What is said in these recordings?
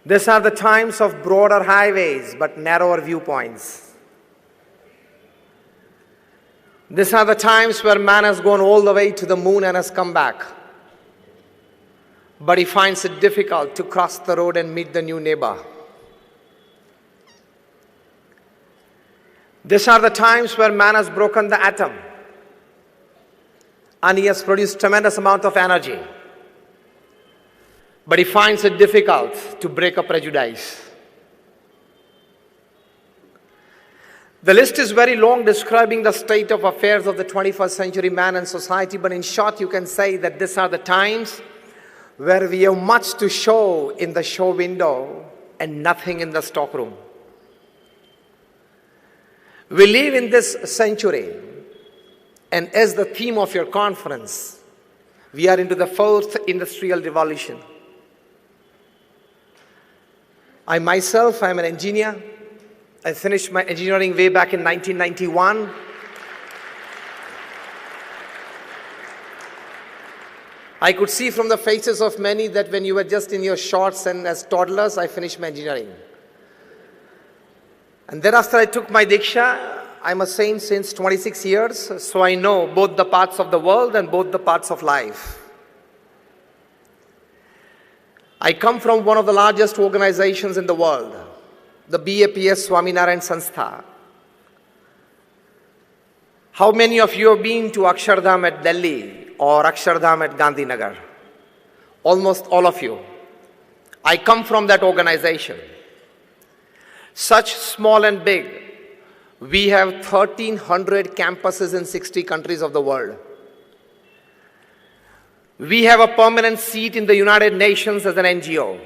These are the times of broader highways but narrower viewpoints. These are the times where man has gone all the way to the moon and has come back. But he finds it difficult to cross the road and meet the new neighbor. These are the times where man has broken the atom and he has produced tremendous amount of energy. But he finds it difficult to break a prejudice. The list is very long describing the state of affairs of the 21st century man and society, but in short you can say that these are the times where we have much to show in the show window and nothing in the stockroom. We live in this century, and as the theme of your conference, we are into the fourth industrial revolution. I myself, I'm an engineer. I finished my engineering way back in 1991. I could see from the faces of many that when you were just in your shorts and as toddlers, I finished my engineering. And thereafter I took my Diksha. I'm a saint since 26 years, so I know both the parts of the world and both the parts of life. I come from one of the largest organizations in the world, the BAPS Swaminarayan Sanstha. How many of you have been to Akshardham at Delhi or Akshardham at Gandhinagar? Almost all of you. I come from that organization. Such small and big, we have 1,300 campuses in 60 countries of the world. We have a permanent seat in the United Nations as an NGO.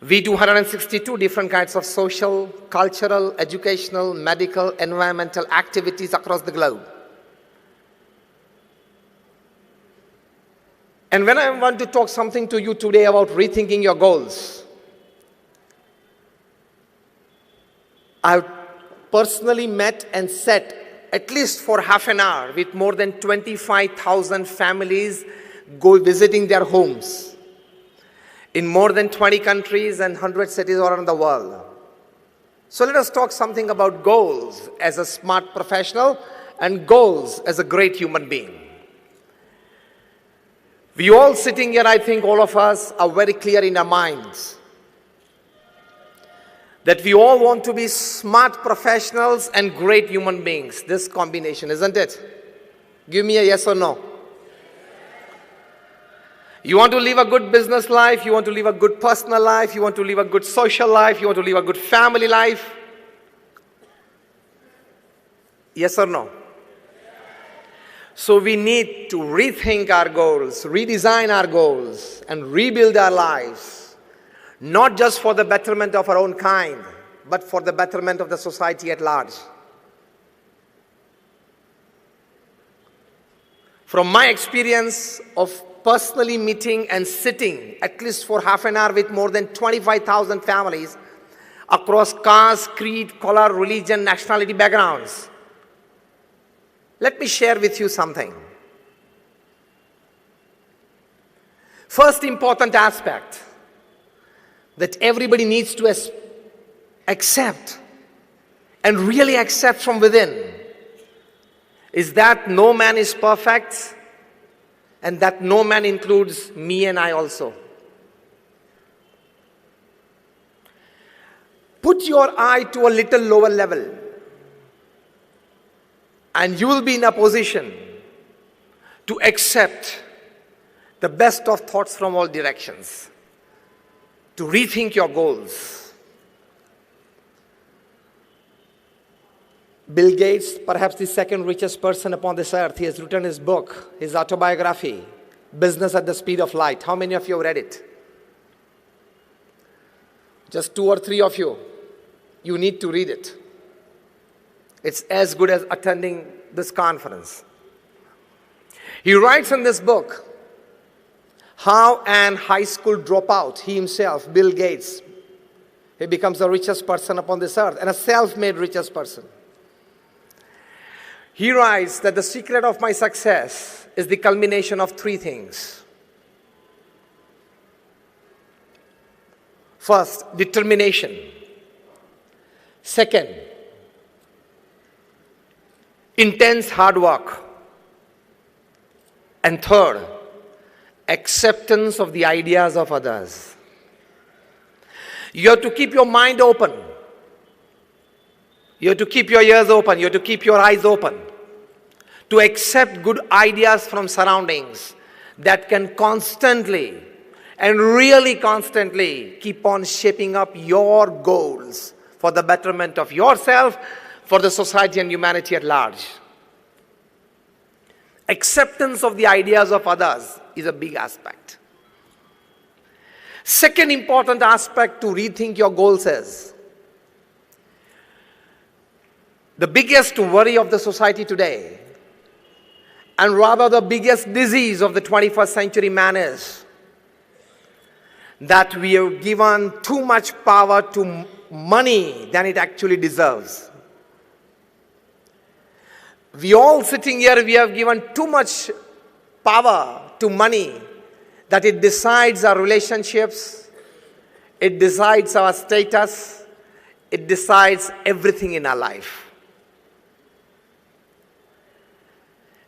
We do 162 different kinds of social, cultural, educational, medical, environmental activities across the globe. And when I want to talk something to you today about rethinking your goals, I've personally met and sat at least for half an hour with more than 25,000 families visiting their homes in more than 20 countries and 100 cities around the world. So let us talk something about goals as a smart professional and goals as a great human being. We all sitting here, I think all of us are very clear in our minds that we all want to be smart professionals and great human beings. This combination, isn't it? Give me a yes or no. You want to live a good business life, you want to live a good personal life, you want to live a good social life, you want to live a good family life. Yes or no? So we need to rethink our goals, redesign our goals, and rebuild our lives. Not just for the betterment of our own kind, but for the betterment of the society at large. From my experience of personally meeting and sitting at least for half an hour with more than 25,000 families across caste, creed, color, religion, nationality backgrounds, let me share with you something. First important aspect that everybody needs to accept and really accept from within is that no man is perfect and that no man includes me and I also. Put your eye to a little lower level and you will be in a position to accept the best of thoughts from all directions, to rethink your goals. Bill Gates, perhaps the second richest person upon this earth, he has written his book, his autobiography, Business at the Speed of Light. How many of you have read it? Just 2 or 3 of you. You need to read it. It's as good as attending this conference. He writes in this book how an high school dropout, he himself, Bill Gates, he becomes the richest person upon this earth and a self-made richest person. He writes that the secret of my success is the culmination of 3 things. First, determination. Second, intense hard work. And third, acceptance of the ideas of others. You have to keep your mind open. You have to keep your ears open. You have to keep your eyes open to accept good ideas from surroundings that can constantly and really constantly keep on shaping up your goals for the betterment of yourself, for the society and humanity at large. Acceptance of the ideas of others is a big aspect. Second important aspect to rethink your goals is, the biggest worry of the society today, and rather the biggest disease of the 21st century man, is that we have given too much power to money than it actually deserves. We all sitting here, we have given too much power to money that it decides our relationships, it decides our status, it decides everything in our life.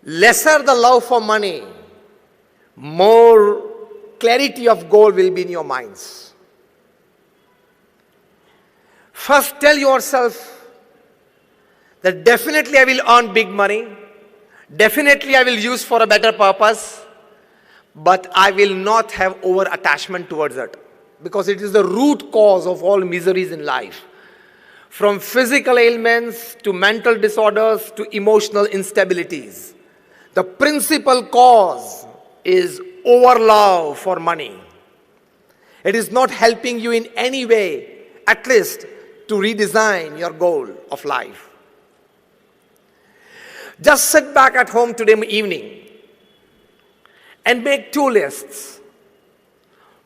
Lesser the love for money, more clarity of goal will be in your minds. First, tell yourself that definitely I will earn big money, definitely I will use for a better purpose, but I will not have over-attachment towards it, because it is the root cause of all miseries in life. From physical ailments to mental disorders to emotional instabilities, the principal cause is overlove for money. It is not helping you in any way, at least to redesign your goal of life. Just sit back at home today evening and make two lists.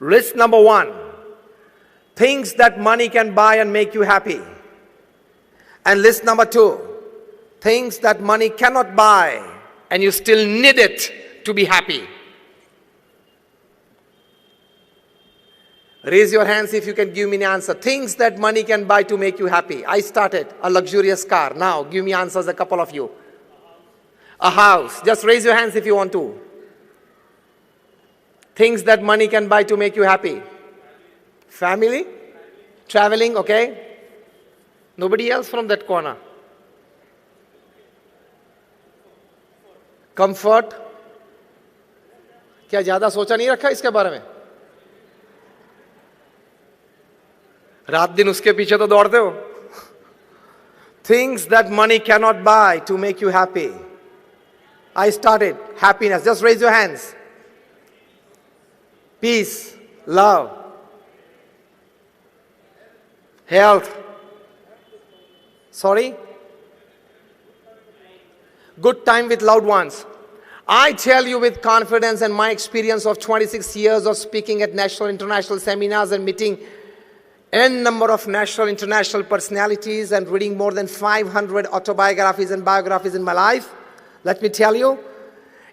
List number one, things that money can buy and make you happy. And list number two, things that money cannot buy and you still need it to be happy. Raise your hands if you can give me an answer. Things that money can buy to make you happy. I started a luxurious car. Now give me answers, a couple of you. A house. Just raise your hands if you want to. Things that money can buy to make you happy. Family? Traveling, okay? Nobody else from that corner. Comfort? क्या ज्यादा सोचा नहीं रखा इसके बारे में? रात दिन उसके पीछे तो दौड़ते हो. Things that money cannot buy to make you happy. I started. Happiness. Just raise your hands. Peace, love, health. Sorry? Good time with loved ones. I tell you with confidence and my experience of 26 years of speaking at national, international seminars and meeting n number of national, international personalities and reading more than 500 autobiographies and biographies in my life. Let me tell you,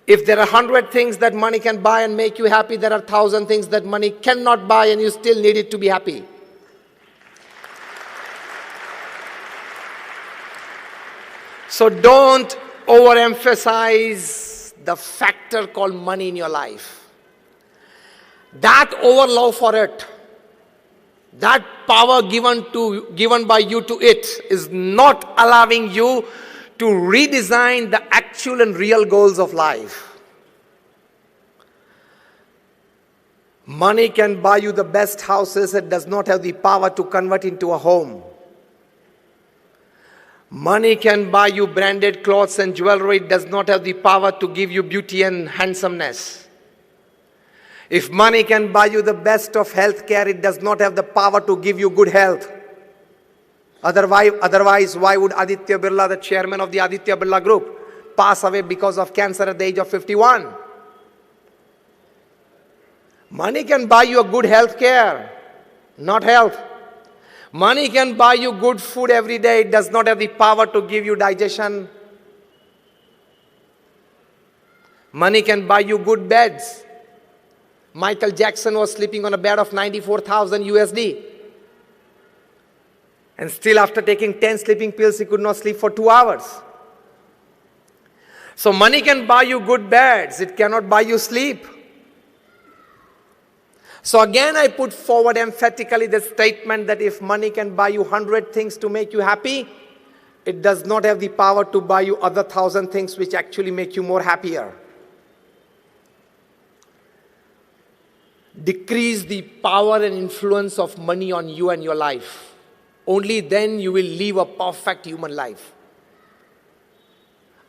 if there are 100 things that money can buy and make you happy, there are 1,000 things that money cannot buy and you still need it to be happy. So don't overemphasize the factor called money in your life. That overlove for it, that power given by you to it is not allowing you to redesign the actual and real goals of life. Money can buy you the best houses, it does not have the power to convert into a home. Money can buy you branded clothes and jewelry, it does not have the power to give you beauty and handsomeness. If money can buy you the best of health care, it does not have the power to give you good health. Otherwise, why would Aditya Birla, the chairman of the Aditya Birla Group, pass away because of cancer at the age of 51? Money can buy you a good health care, not health. Money can buy you good food every day. It does not have the power to give you digestion. Money can buy you good beds. Michael Jackson was sleeping on a bed of 94,000 USD. And still after taking 10 sleeping pills, he could not sleep for 2 hours. So money can buy you good beds. It cannot buy you sleep. So again, I put forward emphatically the statement that if money can buy you 100 things to make you happy, it does not have the power to buy you other 1,000 things which actually make you more happier. Decrease the power and influence of money on you and your life. Only then you will live a perfect human life.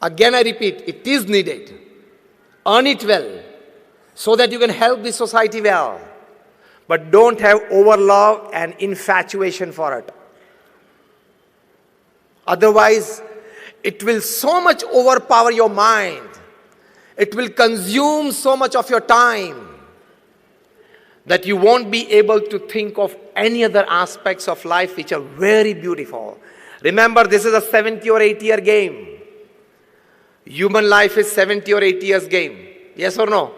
Again, I repeat, it is needed. Earn it well so that you can help the society well. But don't have overlove and infatuation for it. Otherwise, it will so much overpower your mind. It will consume so much of your time that you won't be able to think of any other aspects of life which are very beautiful. Remember, this is a 70 or 80-year game. Human life is 70 or 80 years game. Yes or no?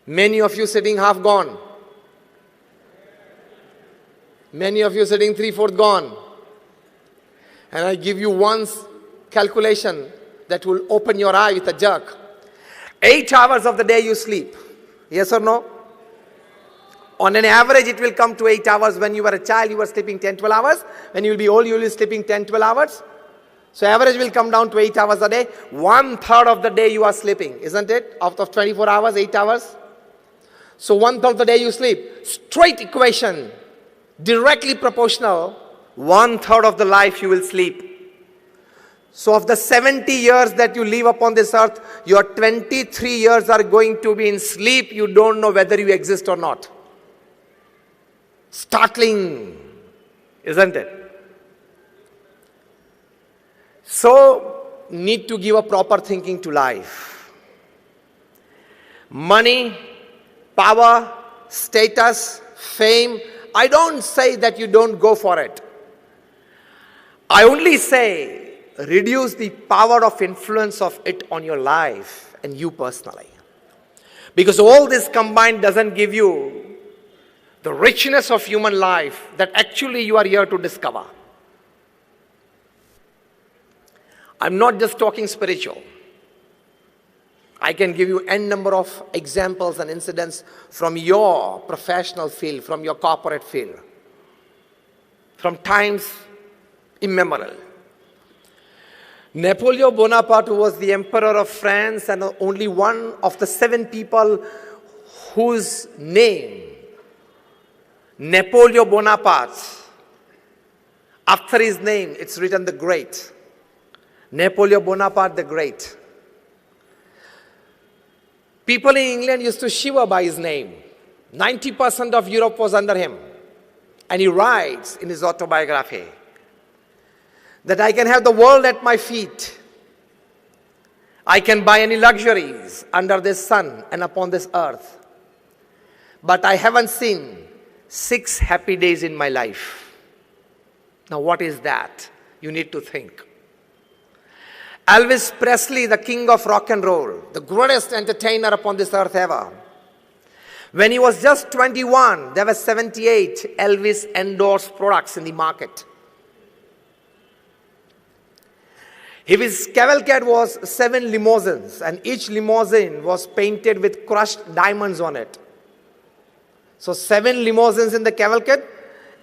Many of you sitting half gone. Many of you sitting 3/4 gone. And I give you one calculation that will open your eye with a jerk. 8 hours of the day you sleep. Yes or no? On an average, it will come to 8 hours. When you were a child, you were sleeping 10, 12 hours. When you will be old, you will be sleeping 10, 12 hours. So average will come down to 8 hours a day. 1/3 of the day you are sleeping, isn't it? Out of 24 hours, 8 hours. So 1/3 of the day you sleep. Straight equation, directly proportional. 1/3 of the life you will sleep. So of the 70 years that you live upon this earth, your 23 years are going to be in sleep. You don't know whether you exist or not. Startling, isn't it? So, need to give a proper thinking to life. Money, power, status, fame. I don't say that you don't go for it. I only say reduce the power of influence of it on your life and you personally. Because all this combined doesn't give you the richness of human life that actually you are here to discover. I'm not just talking spiritual. I can give you n number of examples and incidents from your professional field, from your corporate field, from times immemorial. Napoleon Bonaparte, who was the emperor of France and only one of the 7 people whose name, Napoleon Bonaparte, after his name, it's written the Great. Napoleon Bonaparte the Great. People in England used to shiver by his name. 90% of Europe was under him. And he writes in his autobiography that I can have the world at my feet. I can buy any luxuries under this sun and upon this earth. But I haven't seen 6 happy days in my life. Now what is that? You need to think. Elvis Presley, the king of rock and roll, the greatest entertainer upon this earth ever. When he was just 21, there were 78 Elvis endorsed products in the market. His cavalcade was 7 limousines, and each limousine was painted with crushed diamonds on it. So 7 limousines in the cavalcade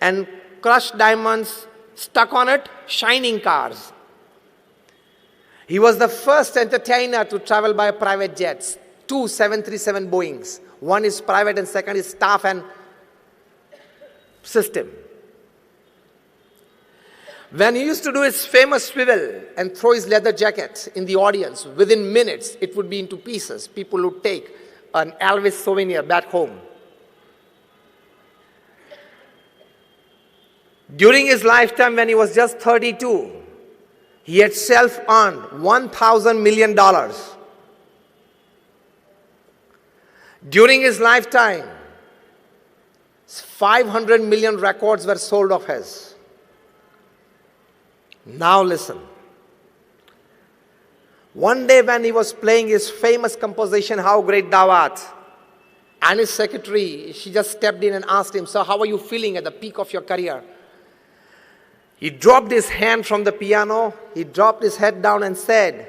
and crushed diamonds stuck on it, shining cars. He was the first entertainer to travel by private jets, 2 737 Boeings. One is private and second is staff and system. When he used to do his famous swivel and throw his leather jacket in the audience, within minutes it would be into pieces. People would take an Elvis souvenir back home. During his lifetime, when he was just 32, he had self-earned $1,000 million. During his lifetime, 500 million records were sold of his. Now listen. One day when he was playing his famous composition, How Great Thou Art, And his secretary, she just stepped in and asked him, "Sir, how are you feeling at the peak of your career?" He dropped his hand from the piano, he dropped his head down and said,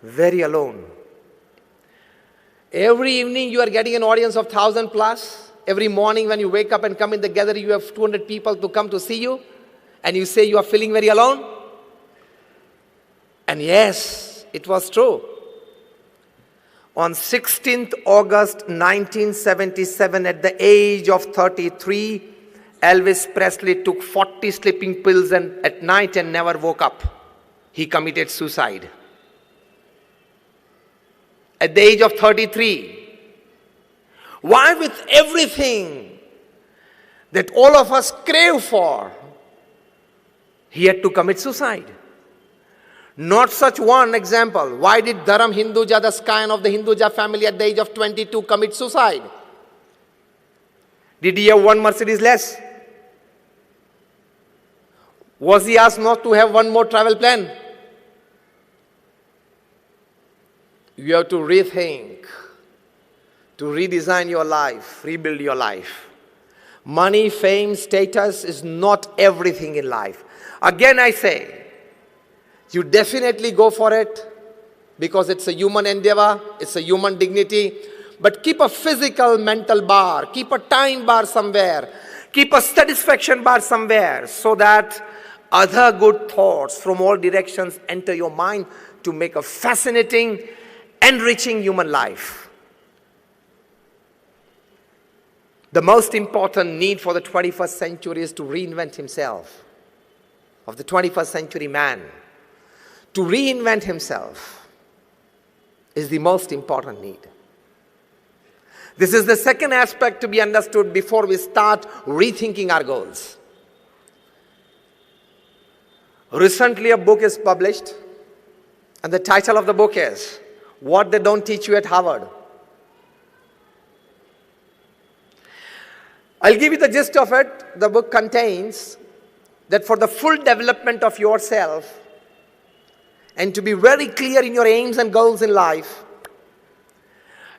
"Very alone." Every evening you are getting an audience of 1,000 plus. Every morning when you wake up and come in the gathering, you have 200 people to come to see you. And you say you are feeling very alone. And yes, it was true. On 16th August 1977, at the age of 33, Elvis Presley took 40 sleeping pills at night and never woke up. He committed suicide. At the age of 33. Why, with everything that all of us crave for, he had to commit suicide? Not such one example. Why did Dharam Hinduja, the scion of the Hinduja family, at the age of 22 commit suicide? Did he have one Mercedes less? Was he asked not to have one more travel plan? You have to rethink, to redesign your life, rebuild your life. Money, fame, status is not everything in life. Again, I say, you definitely go for it because it's a human endeavor, it's a human dignity. But keep a physical mental bar, keep a time bar somewhere, keep a satisfaction bar somewhere so that other good thoughts from all directions enter your mind to make a fascinating, enriching human life. The most important need for the 21st century is to reinvent himself, of the 21st century man. To reinvent himself is the most important need. This is the second aspect to be understood before we start rethinking our goals. Recently, a book is published, and the title of the book is What They Don't Teach You at Harvard. I'll give you the gist of it. The book contains that for the full development of yourself and to be very clear in your aims and goals in life,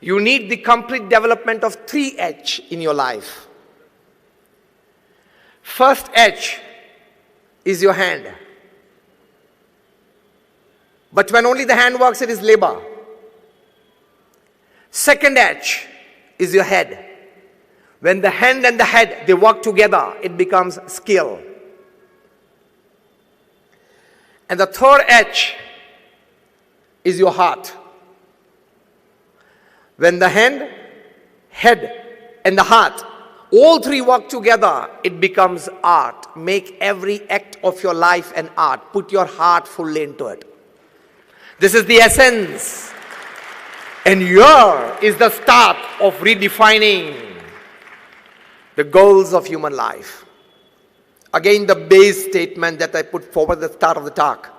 you need the complete development of 3 H in your life. First H is your hand. But when only the hand works, it is labor. Second H is your head. When the hand and the head, they work together, it becomes skill. And the third H is your heart. When the hand, head, and the heart, all 3 work together, it becomes art. Make every act of your life an art. Put your heart fully into it. This is the essence. And here is the start of redefining the goals of human life. Again, the base statement that I put forward at the start of the talk.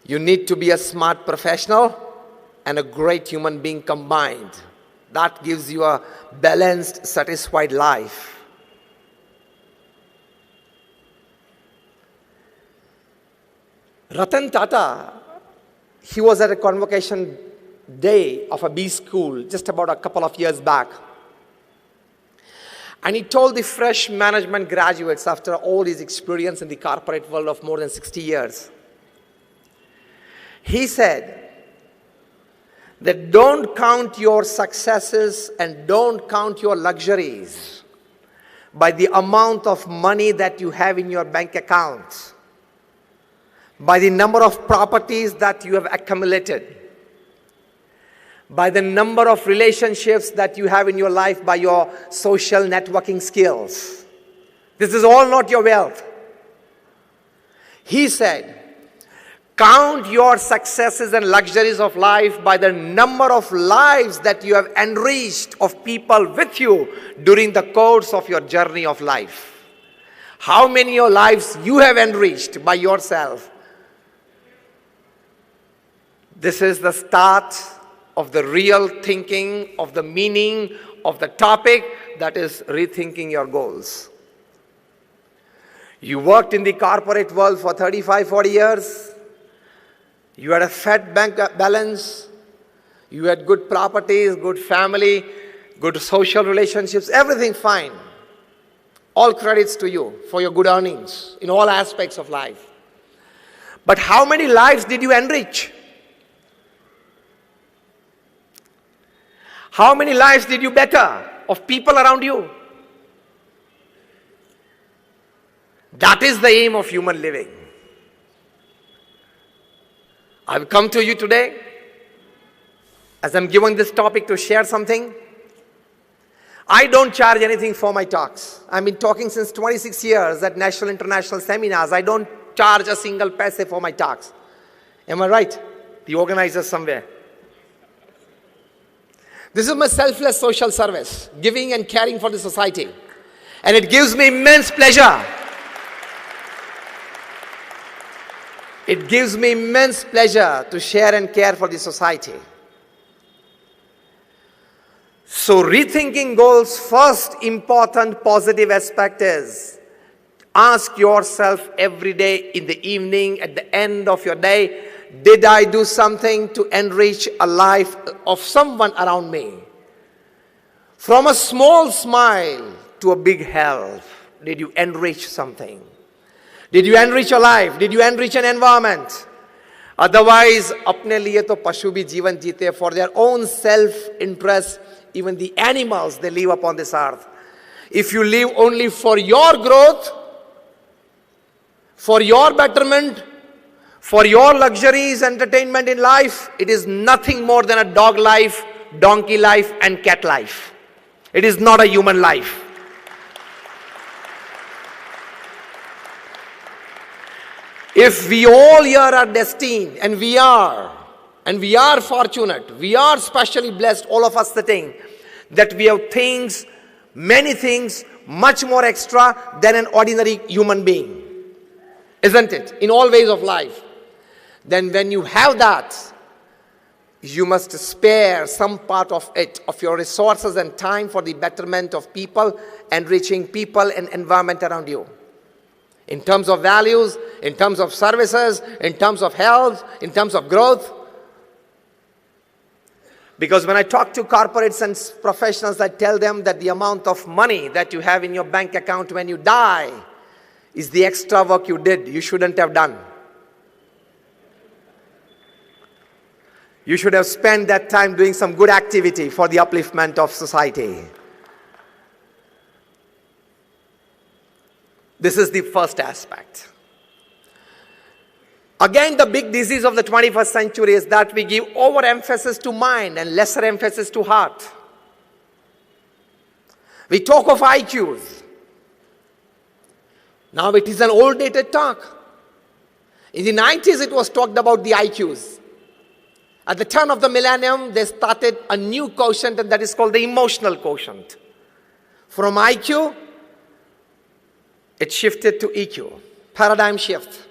You need to be a smart professional and a great human being combined. That gives you a balanced, satisfied life. Ratan Tata, he was at a convocation day of a B school just about a couple of years back. And he told the fresh management graduates after all his experience in the corporate world of more than 60 years. He said that don't count your successes and don't count your luxuries by the amount of money that you have in your bank account, by the number of properties that you have accumulated, by the number of relationships that you have in your life, by your social networking skills. This is all not your wealth. He said, count your successes and luxuries of life by the number of lives that you have enriched of people with you during the course of your journey of life. How many of lives you have enriched by yourself. This is the start of the real thinking, of the meaning of the topic, that is rethinking your goals. You worked in the corporate world for 35, 40 years. You had a fat bank balance. You had good properties, good family, good social relationships, everything fine. All credits to you for your good earnings in all aspects of life. But how many lives did you enrich? How many lives did you better of people around you? That is the aim of human living. I've come to you today as I'm given this topic to share something. I don't charge anything for my talks. I've been talking since 26 years at national, international seminars. I don't charge a single paise for my talks. Am I right? The organizers somewhere. This is my selfless social service, giving and caring for the society. And it gives me immense pleasure. It gives me immense pleasure to share and care for the society. So rethinking goals, first important positive aspect is ask yourself every day in the evening, at the end of your day, did I do something to enrich a life of someone around me? From a small smile to a big help, did you enrich something? Did you enrich a life? Did you enrich an environment? Otherwise, अपने लिए तो पशु भी जीवन जीते for their own self-interest. Even the animals, they live upon this earth. If you live only for your growth, for your betterment, for your luxuries, entertainment in life, it is nothing more than a dog life, donkey life, and cat life. It is not a human life. If we all here are destined, and we are fortunate, we are specially blessed, all of us sitting, that we have things, many things, much more extra than an ordinary human being. Isn't it? In all ways of life. Then when you have that, you must spare some part of it, of your resources and time for the betterment of people, enriching people and environment around you. In terms of values, in terms of services, in terms of health, in terms of growth. Because when I talk to corporates and professionals, I tell them that the amount of money that you have in your bank account when you die is the extra work you did, you shouldn't have done. You should have spent that time doing some good activity for the upliftment of society. This is the first aspect. Again, the big disease of the 21st century is that we give overemphasis to mind and lesser emphasis to heart. We talk of IQs. Now it is an old dated talk. In the 90s it was talked about the IQs. At the turn of the millennium, they started a new quotient, and that is called the emotional quotient. From IQ, it shifted to EQ. Paradigm shift.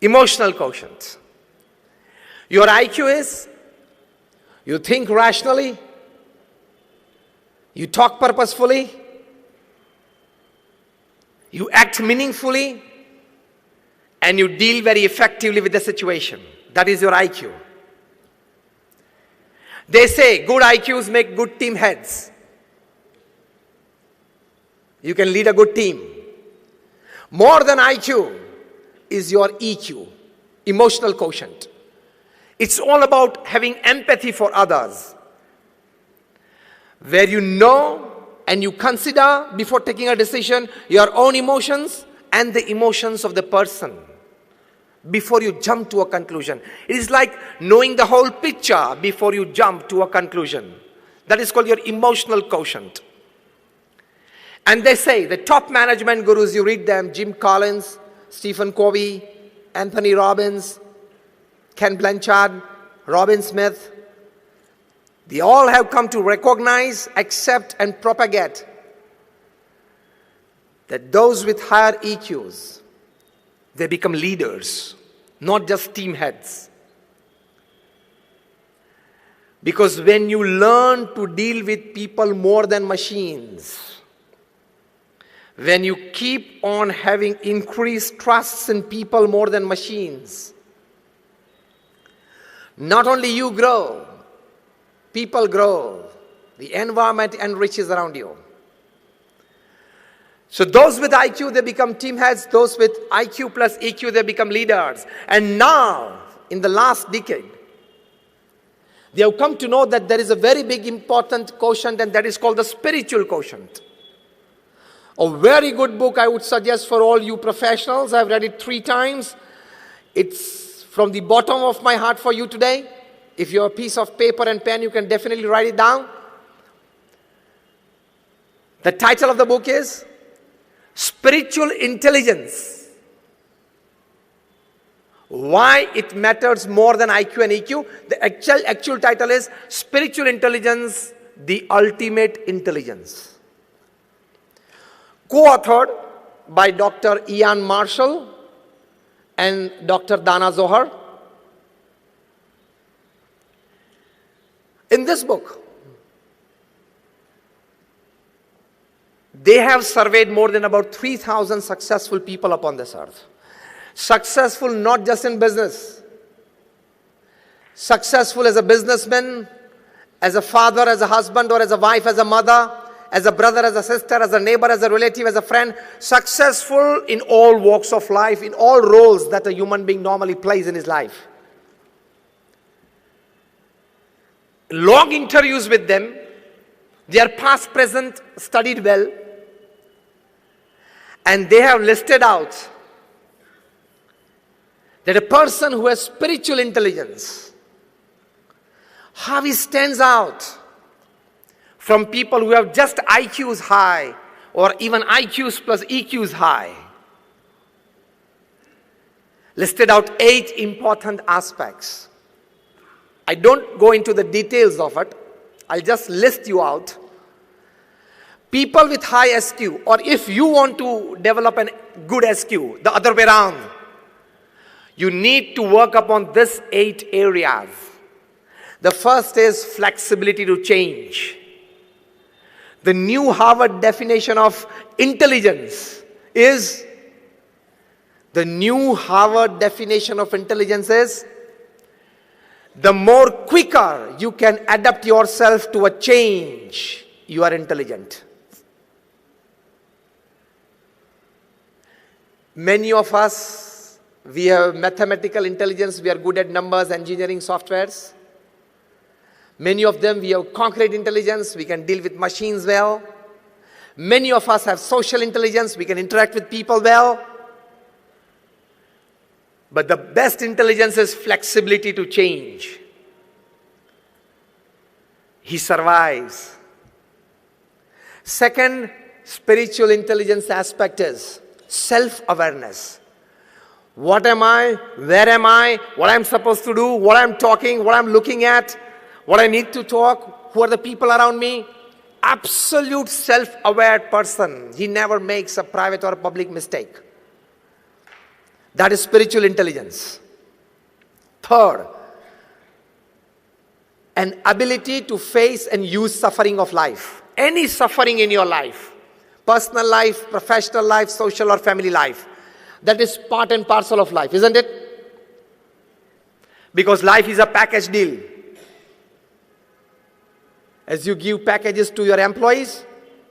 Emotional quotient. Your IQ is, you think rationally, you talk purposefully, you act meaningfully, and you deal very effectively with the situation. That is your IQ. They say good IQs make good team heads. You can lead a good team. More than IQ is your EQ, emotional quotient. It's all about having empathy for others, where you know and you consider before taking a decision your own emotions and the emotions of the person before you jump to a conclusion. It is like knowing the whole picture before you jump to a conclusion. That is called your emotional quotient. And they say, the top management gurus, you read them, Jim Collins, Stephen Covey, Anthony Robbins, Ken Blanchard, Robin Smith, they all have come to recognize, accept, and propagate that those with higher EQs, they become leaders, not just team heads. Because when you learn to deal with people more than machines, when you keep on having increased trusts in people more than machines, Not only you grow, people grow. The environment enriches around you. So those with IQ, they become team heads. Those with IQ plus EQ, they become leaders. And now, in the last decade, they have come to know that there is a very big important quotient, and that is called the spiritual quotient. A very good book I would suggest for all you professionals. I've read it 3 times. It's from the bottom of my heart for you today. If you have a piece of paper and pen, you can definitely write it down. The title of the book is Spiritual Intelligence. Why it matters more than IQ and EQ. The actual title is Spiritual Intelligence, the Ultimate Intelligence. Co-authored by Dr. Ian Marshall and Dr. Dana Zohar. In this book, they have surveyed more than about 3,000 successful people upon this earth. Successful not just in business. Successful as a businessman, as a father, as a husband, or as a wife, as a mother, as a brother, as a sister, as a neighbor, as a relative, as a friend. Successful in all walks of life, in all roles that a human being normally plays in his life. Long interviews with them. Their past, present, studied well. And they have listed out that a person who has spiritual intelligence, how he stands out from people who have just IQs high or even IQs plus EQs high. Listed out 8 important aspects. I don't go into the details of it. I'll just list you out. People with high SQ, or if you want to develop a good SQ, the other way around, you need to work upon these 8 areas. The first is flexibility to change. The new Harvard definition of intelligence is, the more quicker you can adapt yourself to a change, you are intelligent. Many of us, we have mathematical intelligence, we are good at numbers, engineering, softwares. Many of them, we have concrete intelligence, we can deal with machines well. Many of us have social intelligence, we can interact with people well. But the best intelligence is flexibility to change. He survives. Second spiritual intelligence aspect is self-awareness. What am I? Where am I? What I'm supposed to do? What I'm talking? What I'm looking at? What I need to talk? Who are the people around me? Absolute self-aware person. He never makes a private or a public mistake. That is spiritual intelligence. Third, an ability to face and use suffering of life. Any suffering in your life, personal life, professional life, social or family life, that is part and parcel of life, isn't it? Because life is a package deal. As you give packages to your employees,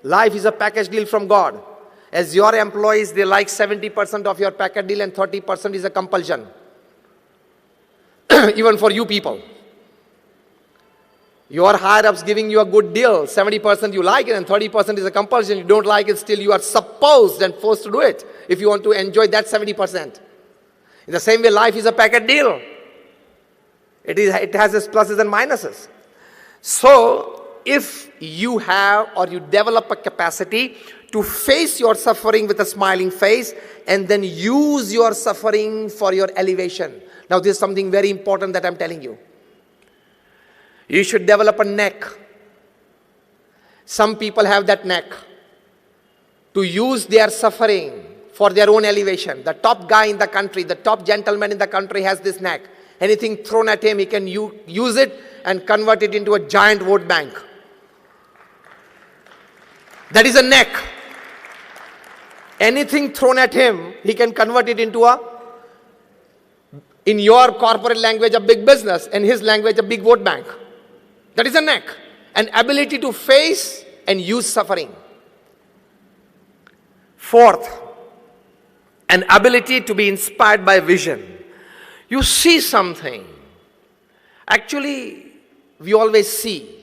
life is a package deal from God. As your employees, they like 70% of your package deal and 30% is a compulsion. Even for you people. Your higher-ups giving you a good deal, 70% you like it and 30% is a compulsion. You don't like it, still you are supposed and forced to do it if you want to enjoy that 70%. In the same way, life is a package deal. It has its pluses and minuses. So, if you have or you develop a capacity to face your suffering with a smiling face and then use your suffering for your elevation. Now this is something very important that I'm telling you. You should develop a neck. Some people have that neck to use their suffering for their own elevation. The top guy in the country, the top gentleman in the country has this neck. Anything thrown at him, he can use it and convert it into a giant vote bank. That is a neck. Anything thrown at him, he can convert it into In your corporate language, a big business. In his language, a big vote bank. That is a knack. An ability to face and use suffering. Fourth, an ability to be inspired by vision. You see something. Actually, we always see.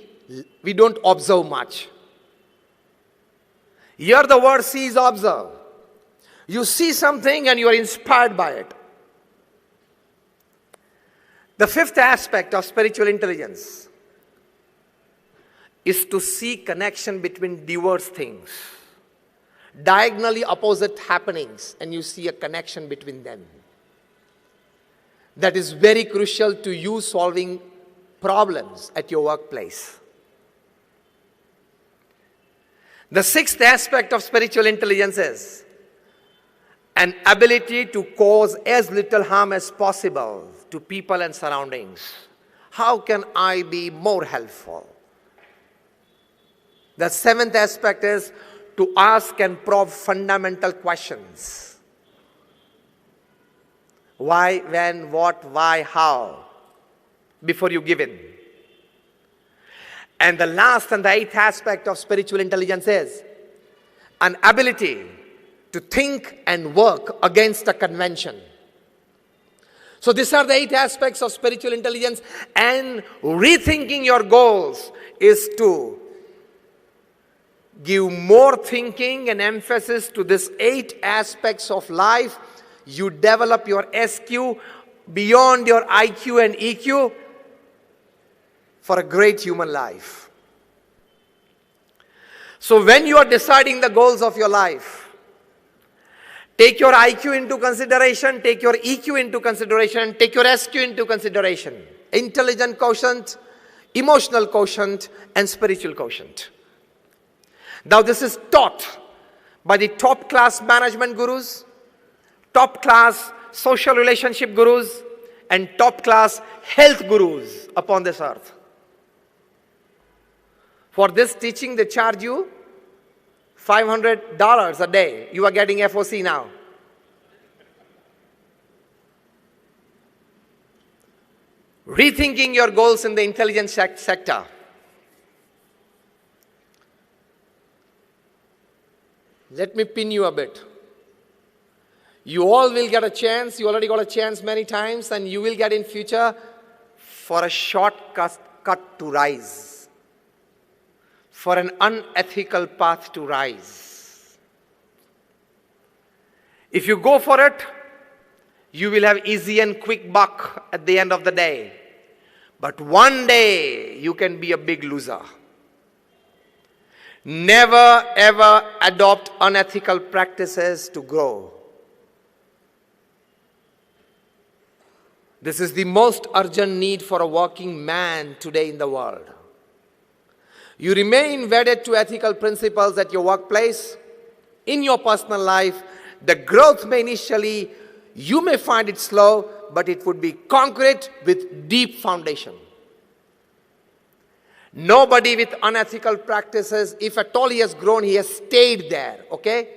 We don't observe much. Here the word see is observe. You see something and you are inspired by it. The fifth aspect of spiritual intelligence is to see connection between diverse things. Diagonally opposite happenings, and you see a connection between them. That is very crucial to you solving problems at your workplace. The sixth aspect of spiritual intelligence is an ability to cause as little harm as possible to people and surroundings. How can I be more helpful? The seventh aspect is to ask and probe fundamental questions. Why, when, what, why, how, before you give in. And the last and the eighth aspect of spiritual intelligence is an ability to think and work against a convention. So these are the 8 aspects of spiritual intelligence, and rethinking your goals is to give more thinking and emphasis to these 8 aspects of life. You develop your SQ beyond your IQ and EQ for a great human life. So when you are deciding the goals of your life, take your IQ into consideration, take your EQ into consideration, take your SQ into consideration. Intelligent quotient, emotional quotient, and spiritual quotient. Now this is taught by the top class management gurus, top class social relationship gurus, and top class health gurus upon this earth. For this teaching, they charge you $500 a day. You are getting FOC now. Rethinking your goals in the intelligence sector. Let me pin you a bit. You all will get a chance. You already got a chance many times, and you will get in future for a shortcut to rise. For an unethical path to rise. If you go for it, you will have easy and quick buck at the end of the day. But one day, you can be a big loser. Never ever adopt unethical practices to grow. This is the most urgent need for a working man today in the world. You remain wedded to ethical principles at your workplace, in your personal life. The growth may initially, you may find it slow, but it would be concrete with deep foundation. Nobody with unethical practices, if at all he has grown, he has stayed there, okay?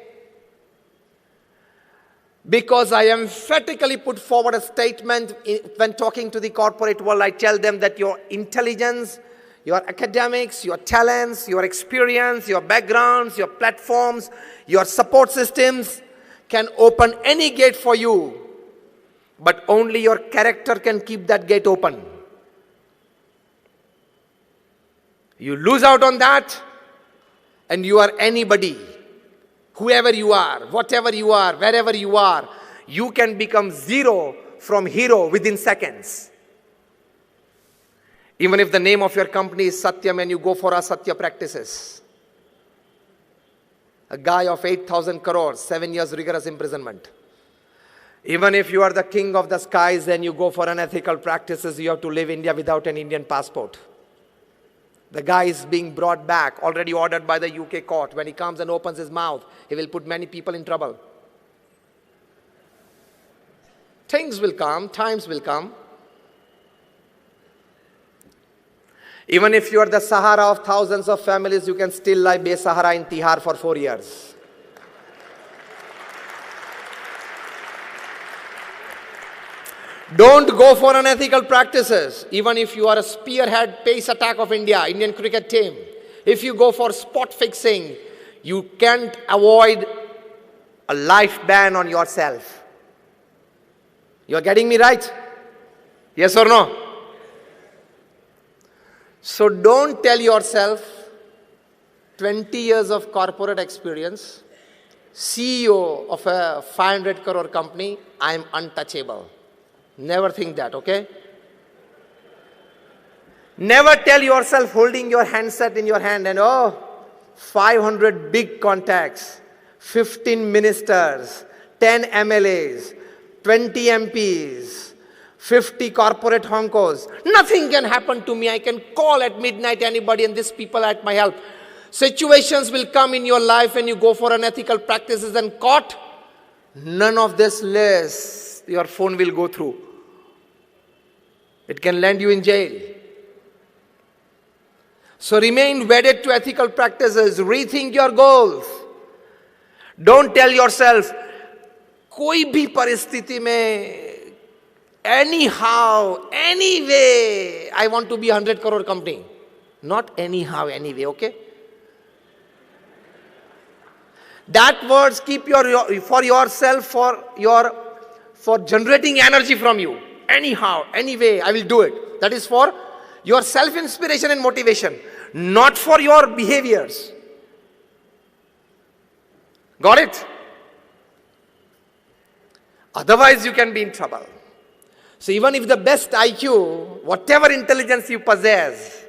Because I emphatically put forward a statement when talking to the corporate world. I tell them that your intelligence, your academics, your talents, your experience, your backgrounds, your platforms, your support systems can open any gate for you. But only your character can keep that gate open. You lose out on that, and you are anybody. Whoever you are, whatever you are, wherever you are, you can become zero from hero within seconds. Even if the name of your company is Satyam and you go for Asatya practices. A guy of 8,000 crores, 7 years rigorous imprisonment. Even if you are the king of the skies and you go for unethical practices, you have to leave India without an Indian passport. The guy is being brought back, already ordered by the UK court. When he comes and opens his mouth, he will put many people in trouble. Things will come, times will come. Even if you are the Sahara of thousands of families, you can still lie Be-Sahara in Tihar for 4 years. Don't go for unethical practices. Even if you are a spearhead pace attack of India, Indian cricket team, if you go for spot fixing, you can't avoid a life ban on yourself. You're getting me right? Yes or no? So don't tell yourself 20 years of corporate experience, CEO of a 500 crore company, I'm untouchable. Never think that, okay? Never tell yourself holding your handset in your hand and 500 big contacts, 15 ministers, 10 MLAs, 20 MPs, 50 corporate honkos. Nothing can happen to me. I can call at midnight anybody and these people are at my help. Situations will come in your life and you go for unethical practices and caught. None of this list your phone will go through. It can land you in jail. So remain wedded to ethical practices. Rethink your goals. Don't tell yourself, कोई भी परिस्थिति में, anyhow, anyway, I want to be 100 crore company. Not anyhow, anyway, okay? That words keep for yourself, for generating energy from you. Anyhow, anyway, I will do it. That is for your self-inspiration and motivation, not for your behaviors. Got it? Otherwise, you can be in trouble. So even if the best IQ, whatever intelligence you possess,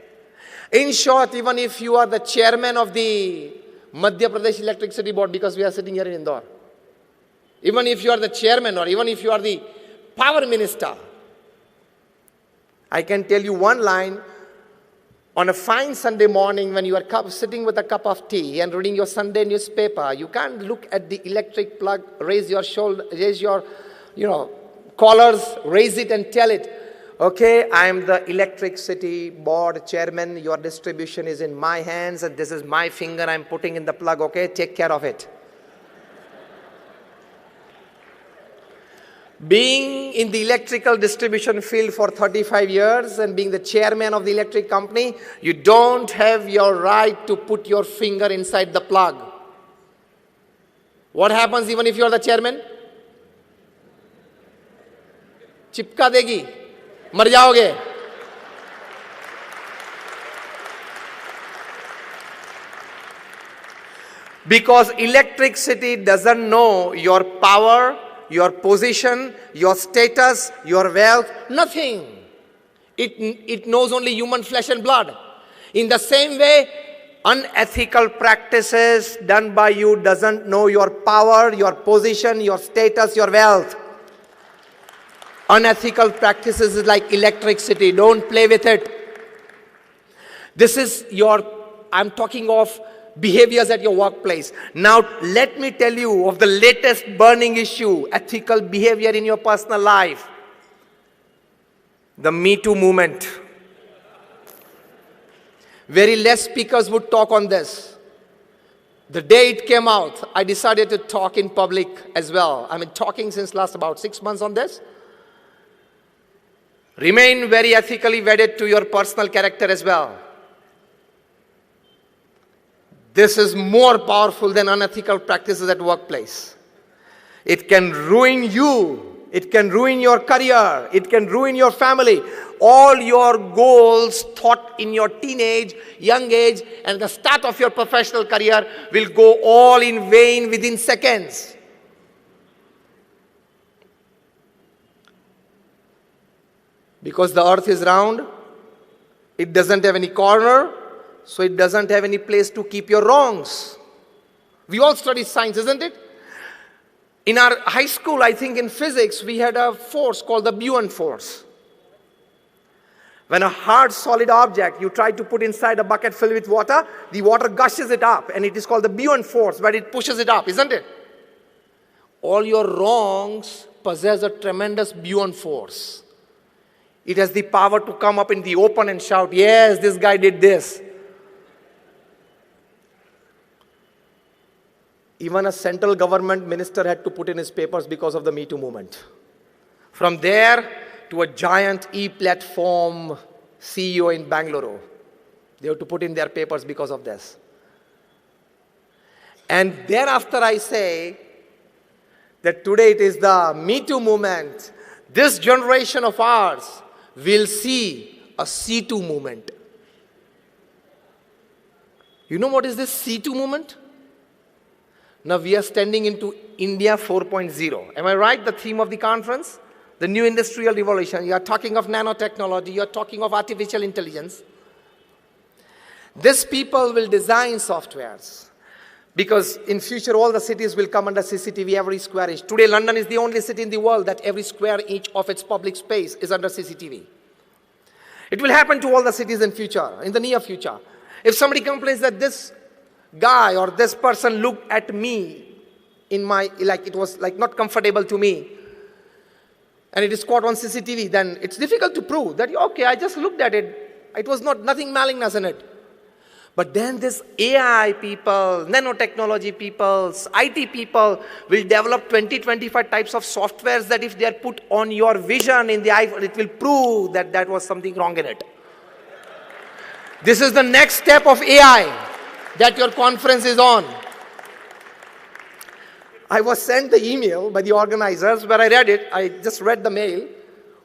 in short, even if you are the chairman of the Madhya Pradesh Electricity Board, because we are sitting here in Indore, even if you are the chairman or even if you are the power minister, I can tell you one line. On a fine Sunday morning when you are sitting with a cup of tea and reading your Sunday newspaper, you can't look at the electric plug, raise your shoulder, raise your, collars, raise it and tell it, okay, I am the electricity board chairman, your distribution is in my hands and this is my finger I'm putting in the plug, okay, take care of it. Being in the electrical distribution field for 35 years and being the chairman of the electric company, you don't have your right to put your finger inside the plug. What happens even if you are the chairman? चिपका देगी, मर जाओगे. Because electricity doesn't know your power, your position, your status, your wealth, nothing. It knows only human flesh and blood. In the same way, unethical practices done by you doesn't know your power, your position, your status, your wealth. Unethical practices is like electricity. Don't play with it. This is I'm talking of behaviors at your workplace. Now, let me tell you of the latest burning issue, ethical behavior in your personal life. The Me Too movement. Very less speakers would talk on this. The day it came out, I decided to talk in public as well. I've been talking since last about 6 months on this. Remain very ethically wedded to your personal character as well. This is more powerful than unethical practices at workplace. It can ruin you. It can ruin your career. It can ruin your family. All your goals thought in your teenage, young age, and the start of your professional career will go all in vain within seconds. Because the earth is round, it doesn't have any corner, so it doesn't have any place to keep your wrongs. We all study science, isn't it? In our high school, I think in physics, we had a force called the Buoyant force. When a hard, solid object you try to put inside a bucket filled with water, the water gushes it up, and it is called the Buoyant force, but it pushes it up, isn't it? All your wrongs possess a tremendous Buoyant force. It has the power to come up in the open and shout, yes, this guy did this. Even a central government minister had to put in his papers because of the Me Too movement. From there, to a giant e-platform CEO in Bangalore. They have to put in their papers because of this. And thereafter I say that today it is the Me Too movement. This generation of ours will see a C2 movement. You know what is this C2 movement? Now we are standing into India 4.0. Am I right? The theme of the conference? The new industrial revolution. You are talking of nanotechnology. You are talking of artificial intelligence. These people will design softwares. Because in future, all the cities will come under CCTV, every square inch. Today, London is the only city in the world that every square inch of its public space is under CCTV. It will happen to all the cities in future, in the near future. If somebody complains that this guy or this person looked at me in my, like it was like not comfortable to me, and it is caught on CCTV, then it's difficult to prove that, okay, I just looked at it. It was nothing malignous in it. But then this AI people, nanotechnology people, IT people will develop 20, 25 types of softwares that if they are put on your vision in the iPhone, it will prove that there was something wrong in it. This is the next step of AI that your conference is on. I was sent the email by the organizers where I read it. I just read the mail,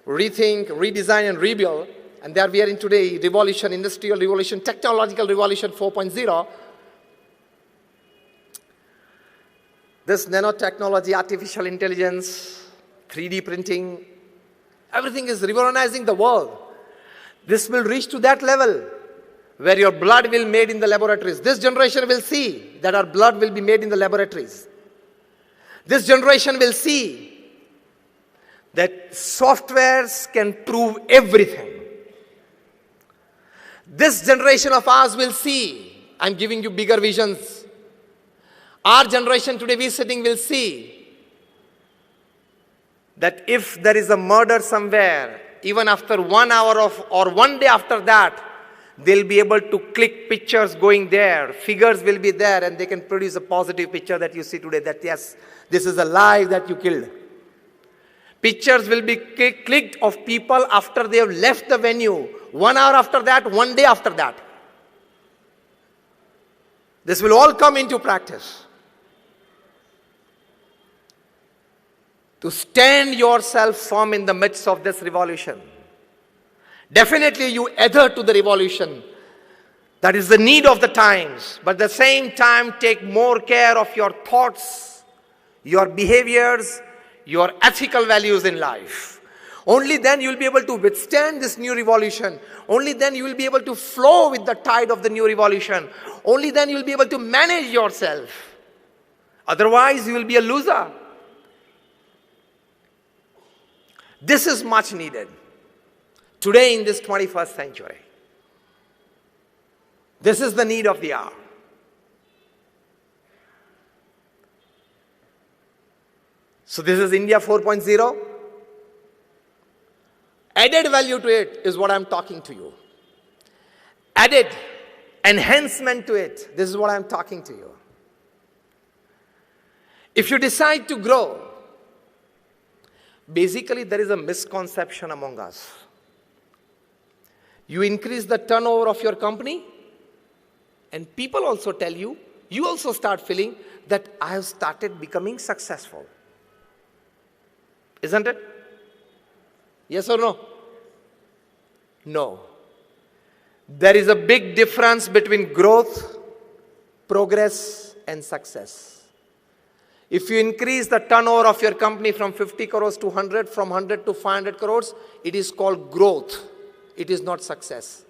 rethink, redesign, and rebuild. And there we are in today, revolution, industrial revolution, technological revolution 4.0. This nanotechnology, artificial intelligence, 3D printing, everything is revolutionizing the world. This will reach to that level where your blood will be made in the laboratories. This generation will see that our blood will be made in the laboratories. This generation will see that softwares can prove everything. This generation of ours will see, I'm giving you bigger visions. Our generation today we sitting will see that if there is a murder somewhere, even after 1 hour or 1 day after that, they'll be able to click pictures going there. Figures will be there and they can produce a positive picture that you see today that yes, this is a life that you killed. Pictures will be clicked of people after they have left the venue. 1 hour after that, 1 day after that. This will all come into practice. To stand yourself firm in the midst of this revolution. Definitely you adhere to the revolution. That is the need of the times. But at the same time, take more care of your thoughts, your behaviors, your ethical values in life. Only then you will be able to withstand this new revolution. Only then you will be able to flow with the tide of the new revolution. Only then you will be able to manage yourself. Otherwise, you will be a loser. This is much needed today in this 21st century. This is the need of the hour. So this is India 4.0. Added value to it is what I'm talking to you. Added enhancement to it, this is what I'm talking to you. If you decide to grow, basically there is a misconception among us. You increase the turnover of your company, and people also tell you, you also start feeling that I have started becoming successful. Isn't it? Yes or no? No. There is a big difference between growth, progress, and success. If you increase the turnover of your company from 50 crores to 100, from 100 to 500 crores, it is called growth. It is not success.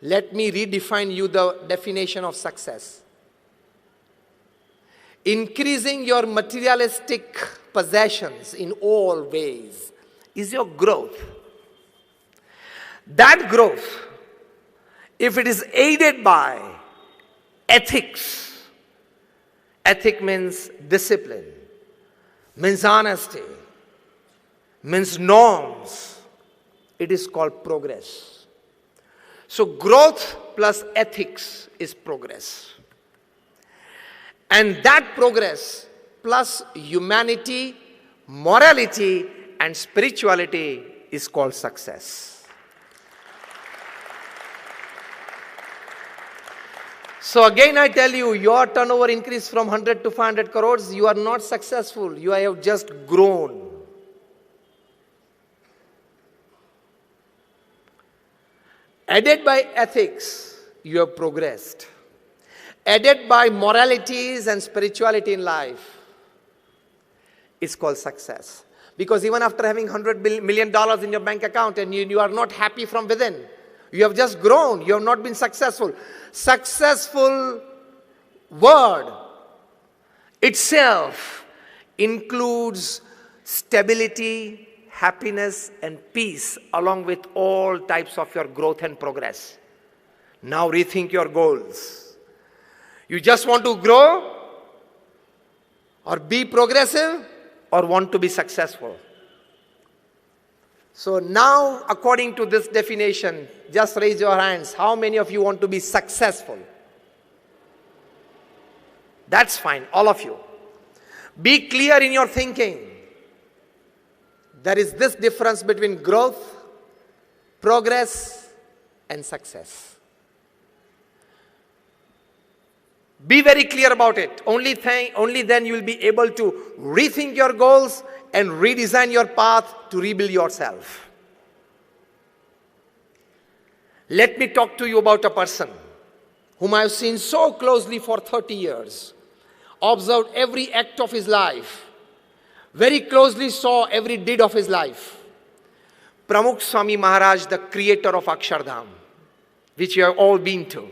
Let me redefine you the definition of success. Increasing your materialistic possessions in all ways is your growth. That growth, if it is aided by ethics, ethic means discipline, means honesty, means norms, it is called progress. So growth plus ethics is progress. And that progress plus humanity, morality, and spirituality is called success. So again I tell you, your turnover increased from 100 to 500 crores. You are not successful. You have just grown. Aided by ethics, you have progressed. Aided by moralities and spirituality in life, it's called success. Because even after having $100 million in your bank account and you are not happy from within, you have just grown, you have not been successful. Successful word itself includes stability, happiness and peace along with all types of your growth and progress. Now rethink your goals. You just want to grow or be progressive or want to be successful? So now, according to this definition, just raise your hands. How many of you want to be successful? That's fine, all of you. Be clear in your thinking. There is this difference between growth, progress, and success. Be very clear about it. Only then you will be able to rethink your goals and redesign your path to rebuild yourself. Let me talk to you about a person whom I have seen so closely for 30 years, observed every act of his life, very closely saw every deed of his life. Pramukh Swami Maharaj, the creator of Akshardham, which you have all been to.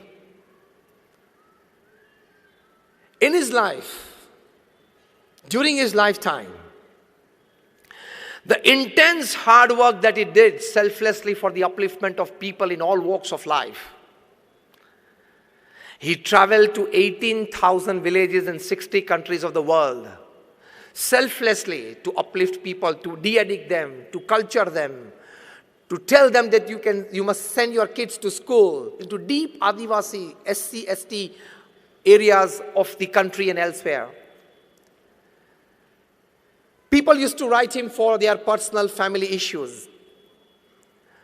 In his life, during his lifetime, the intense hard work that he did selflessly for the upliftment of people in all walks of life. He traveled to 18,000 villages in 60 countries of the world, selflessly to uplift people, to de-addict them, to culture them, to tell them that you must send your kids to school, into deep Adivasi, SC, ST areas of the country and elsewhere. People used to write him for their personal family issues.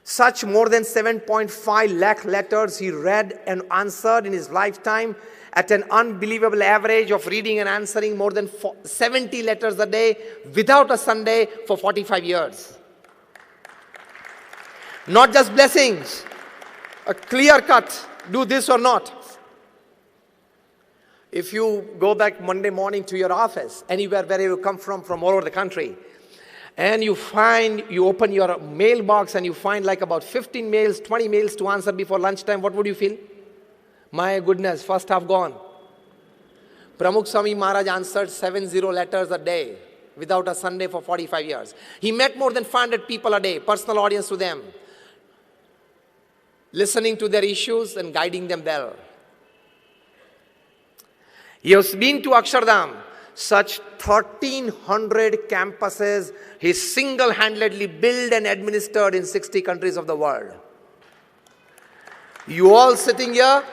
Such more than 7.5 lakh letters he read and answered in his lifetime at an unbelievable average of reading and answering more than 70 letters a day without a Sunday for 45 years. Not just blessings, a clear cut, do this or not. If you go back Monday morning to your office, anywhere where you come from all over the country, and you open your mailbox and you find like about 15 mails, 20 mails to answer before lunchtime, what would you feel? My goodness, first half gone. Pramukh Swami Maharaj answered 70 letters a day without a Sunday for 45 years. He met more than 500 people a day, personal audience to them, listening to their issues and guiding them well. He has been to Akshardham, such 1,300 campuses he single-handedly built and administered in 60 countries of the world. You all sitting here,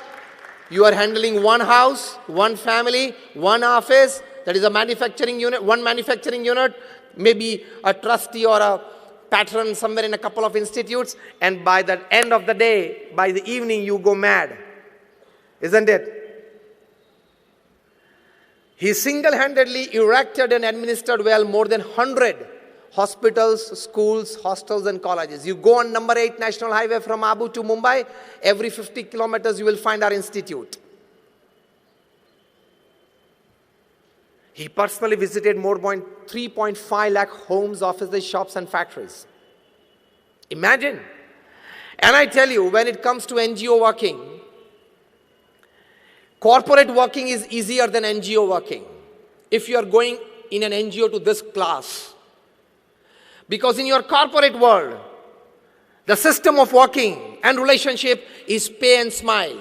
you are handling one house, one family, one office, that is a manufacturing unit, one manufacturing unit, maybe a trustee or a patron somewhere in a couple of institutes, and by the end of the day, by the evening, you go mad. Isn't it? He single-handedly erected and administered well more than 100 hospitals, schools, hostels and colleges. You go on number 8 National Highway from Abu to Mumbai, every 50 kilometers you will find our institute. He personally visited more than 3.5 lakh homes, offices, shops and factories. Imagine. And I tell you, when it comes to NGO working, corporate working is easier than NGO working. If you are going in an NGO to this class. Because in your corporate world, the system of working and relationship is pay and smile.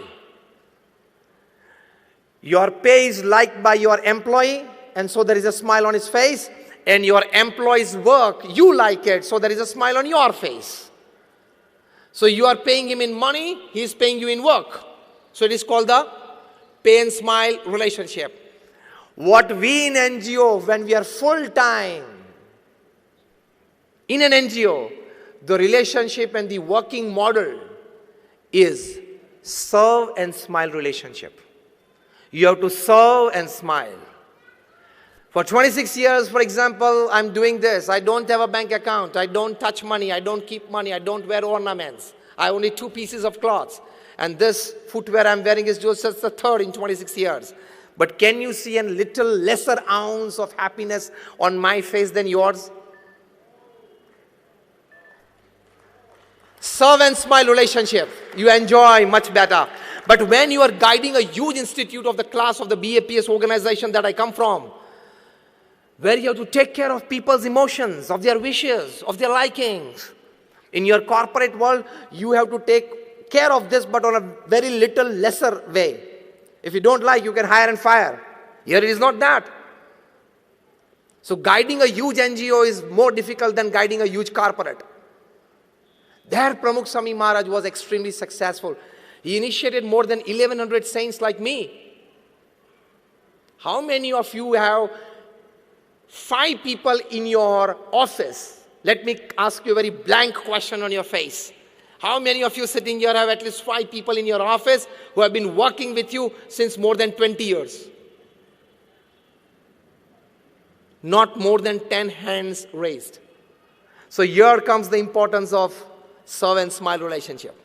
Your pay is liked by your employee, and so there is a smile on his face. And your employee's work, you like it, so there is a smile on your face. So you are paying him in money, he is paying you in work. So it is called the pay and smile relationship. What we in NGO, when we are full-time, In an NGO, the relationship and the working model is serve and smile relationship. You have to serve and smile. For 26 years, for example, I'm doing this. I don't have a bank account. I don't touch money. I don't keep money. I don't wear ornaments. I have only 2 pieces of cloths. And this footwear I'm wearing is just the third in 26 years. But can you see a little lesser ounce of happiness on my face than yours? Serve and smile relationship. You enjoy much better. But when you are guiding a huge institute of the class of the BAPS organization that I come from, where you have to take care of people's emotions, of their wishes, of their likings. In your corporate world, you have to take care of this, but on a very little lesser way. If you don't like, you can hire and fire. Here it is not that. So guiding a huge NGO is more difficult than guiding a huge corporate. There Pramukh Swami Maharaj was extremely successful. He initiated more than 1100 saints like me. How many of you have 5 people in your office? Let me ask you a very blank question on your face. How many of you sitting here have at least 5 people in your office who have been working with you since more than 20 years? Not more than 10 hands raised. So here comes the importance of serve and smile relationship.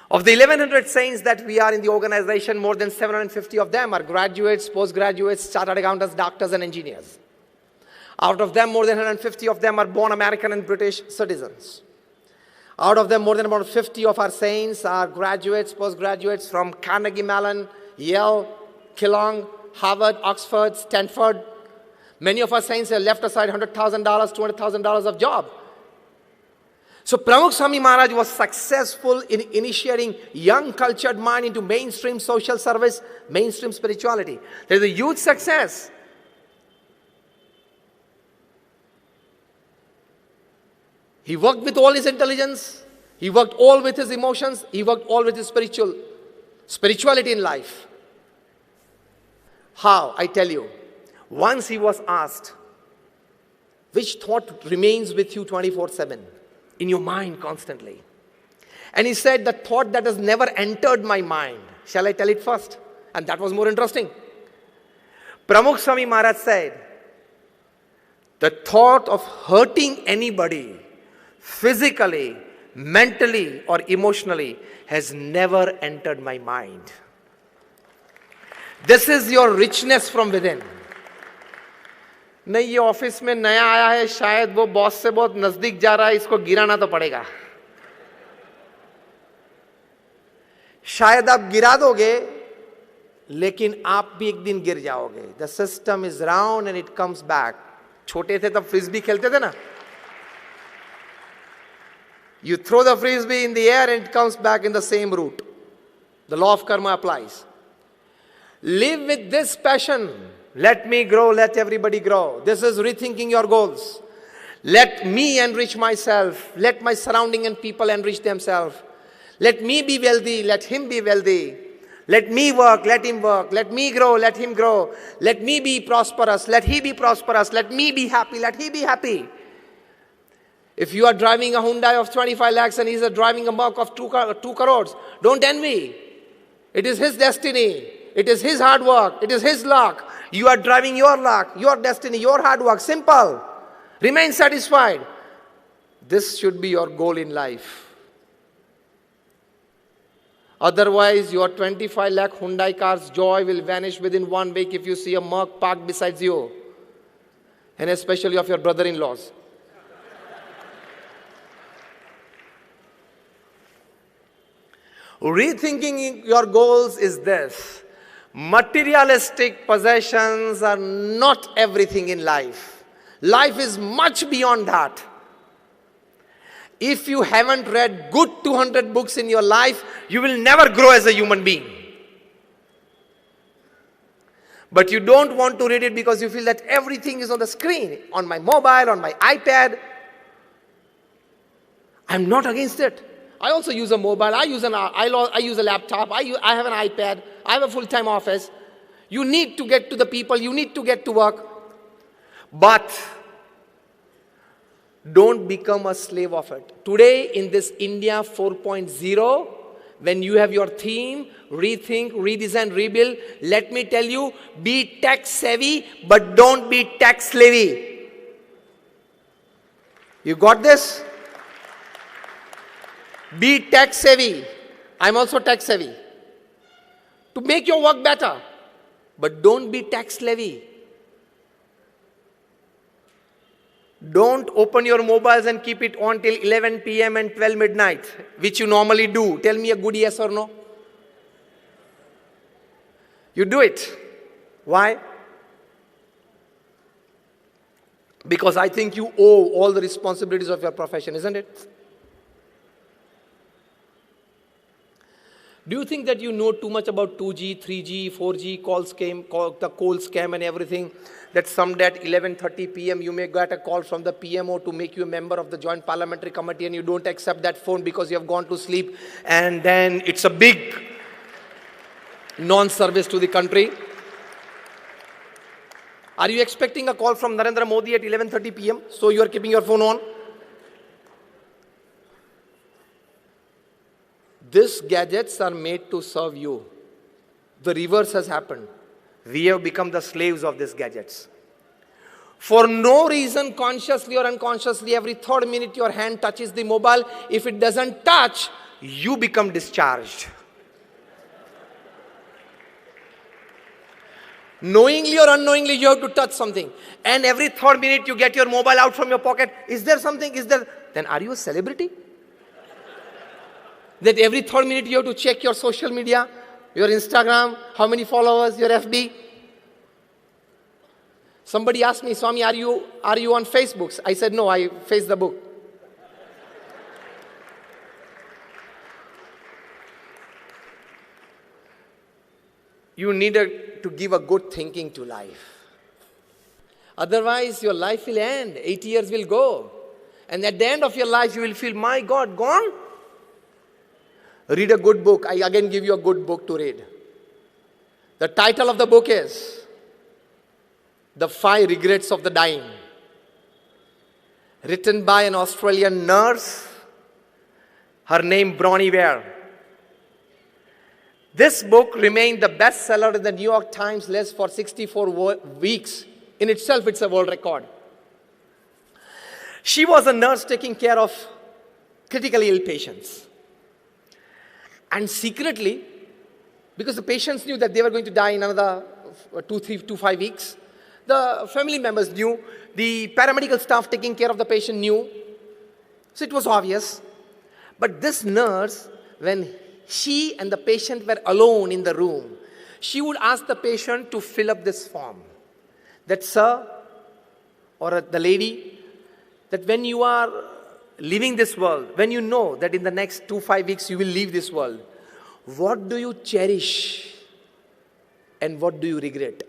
Of the 1100 saints that we are in the organization, more than 750 of them are graduates, postgraduates, chartered accountants, doctors and engineers. Out of them, more than 150 of them are born American and British citizens. Out of them, more than about 50 of our saints are graduates, postgraduates from Carnegie Mellon, Yale, Keelung, Harvard, Oxford, Stanford. Many of our saints have left aside $100,000, $200,000 of job. So Pramukh Swami Maharaj was successful in initiating young cultured mind into mainstream social service, mainstream spirituality. There is a huge success. He worked with all his intelligence. He worked all with his emotions. He worked all with his spirituality in life. How? I tell you. Once he was asked, which thought remains with you 24/7? In your mind constantly. And he said, the thought that has never entered my mind. Shall I tell it first? And that was more interesting. Pramukh Swami Maharaj said, the thought of hurting anybody physically, mentally or emotionally has never entered my mind. This is your richness from within. नहीं, ये office में नया आया है, शायद वो boss से बहुत नजदीक जा रहा है, इसको गिराना तो पड़ेगा. शायद आप गिरा दोगे, लेकिन आप भी एक दिन गिर जाओगे. The system is round and it comes back. छोटे थे तब फ्रिस्बी खेलते थे ना. You throw the frisbee in the air and it comes back in the same route. The law of karma applies. Live with this passion. Let me grow, let everybody grow. This is rethinking your goals. Let me enrich myself. Let my surrounding and people enrich themselves. Let me be wealthy, let him be wealthy. Let me work, let him work. Let me grow, let him grow. Let me be prosperous, let he be prosperous. Let me be happy, let he be happy. If you are driving a Hyundai of 25 lakhs and he is driving a Merc of 2 crores, don't envy. It is his destiny. It is his hard work. It is his luck. You are driving your luck, your destiny, your hard work. Simple. Remain satisfied. This should be your goal in life. Otherwise, your 25 lakh Hyundai car's joy will vanish within 1 week if you see a Merc parked beside you. And especially of your brother-in-laws. Rethinking your goals is this. Materialistic possessions are not everything in life. Life is much beyond that. If you haven't read good 200 books in your life, you will never grow as a human being. But you don't want to read it because you feel that everything is on the screen, on my mobile, on my iPad. I'm not against it. I also use a mobile, I use a laptop, I have an iPad, I have a full-time office. You need to get to the people, you need to get to work. But Don't become a slave of it. Today, in this India 4.0, when you have your theme, rethink, redesign, rebuild, let me tell you, be tech savvy, but don't be tech slavey. You got this? Be tech savvy. I'm also tech savvy. To make your work better. But don't be tech slavey. Don't open your mobiles and keep it on till 11 p.m. and 12 midnight, which you normally do. Tell me a good yes or no. You do it. Why? Because I think you owe all the responsibilities of your profession, isn't it? Do you think that you know too much about 2G, 3G, 4G, the call scam and everything? That someday at 11:30 p.m. you may get a call from the PMO to make you a member of the Joint Parliamentary Committee and you don't accept that phone because you have gone to sleep, and then it's a big non-service to the country. Are you expecting a call from Narendra Modi at 11:30 p.m. so you are keeping your phone on? These gadgets are made to serve you. The reverse has happened. We have become the slaves of these gadgets. For no reason, consciously or unconsciously, every third minute your hand touches the mobile. If it doesn't touch, you become discharged. Knowingly or unknowingly, you have to touch something. And every third minute you get your mobile out from your pocket. Is there something? Then are you a celebrity? That every third minute you have to check your social media, your Instagram, how many followers, your FB. Somebody asked me, Swami, are you on Facebook? I said, no, I face the book. You need to give a good thinking to life. Otherwise, your life will end. 8 years will go. And at the end of your life, you will feel, my God, gone? Read a good book. I again give you a good book to read. The title of the book is The 5 Regrets of the Dying. Written by an Australian nurse. Her name Bronnie Ware. This book remained the bestseller in the New York Times list for 64 weeks. In itself, it's a world record. She was a nurse taking care of critically ill patients. And secretly, because the patients knew that they were going to die in another 2 to 5 weeks, the family members knew, the paramedical staff taking care of the patient knew, so it was obvious. But this nurse, when she and the patient were alone in the room, she would ask the patient to fill up this form. That, sir, or the lady, that when you are leaving this world, when you know that in the next 2-5 weeks you will leave this world, what do you cherish and what do you regret?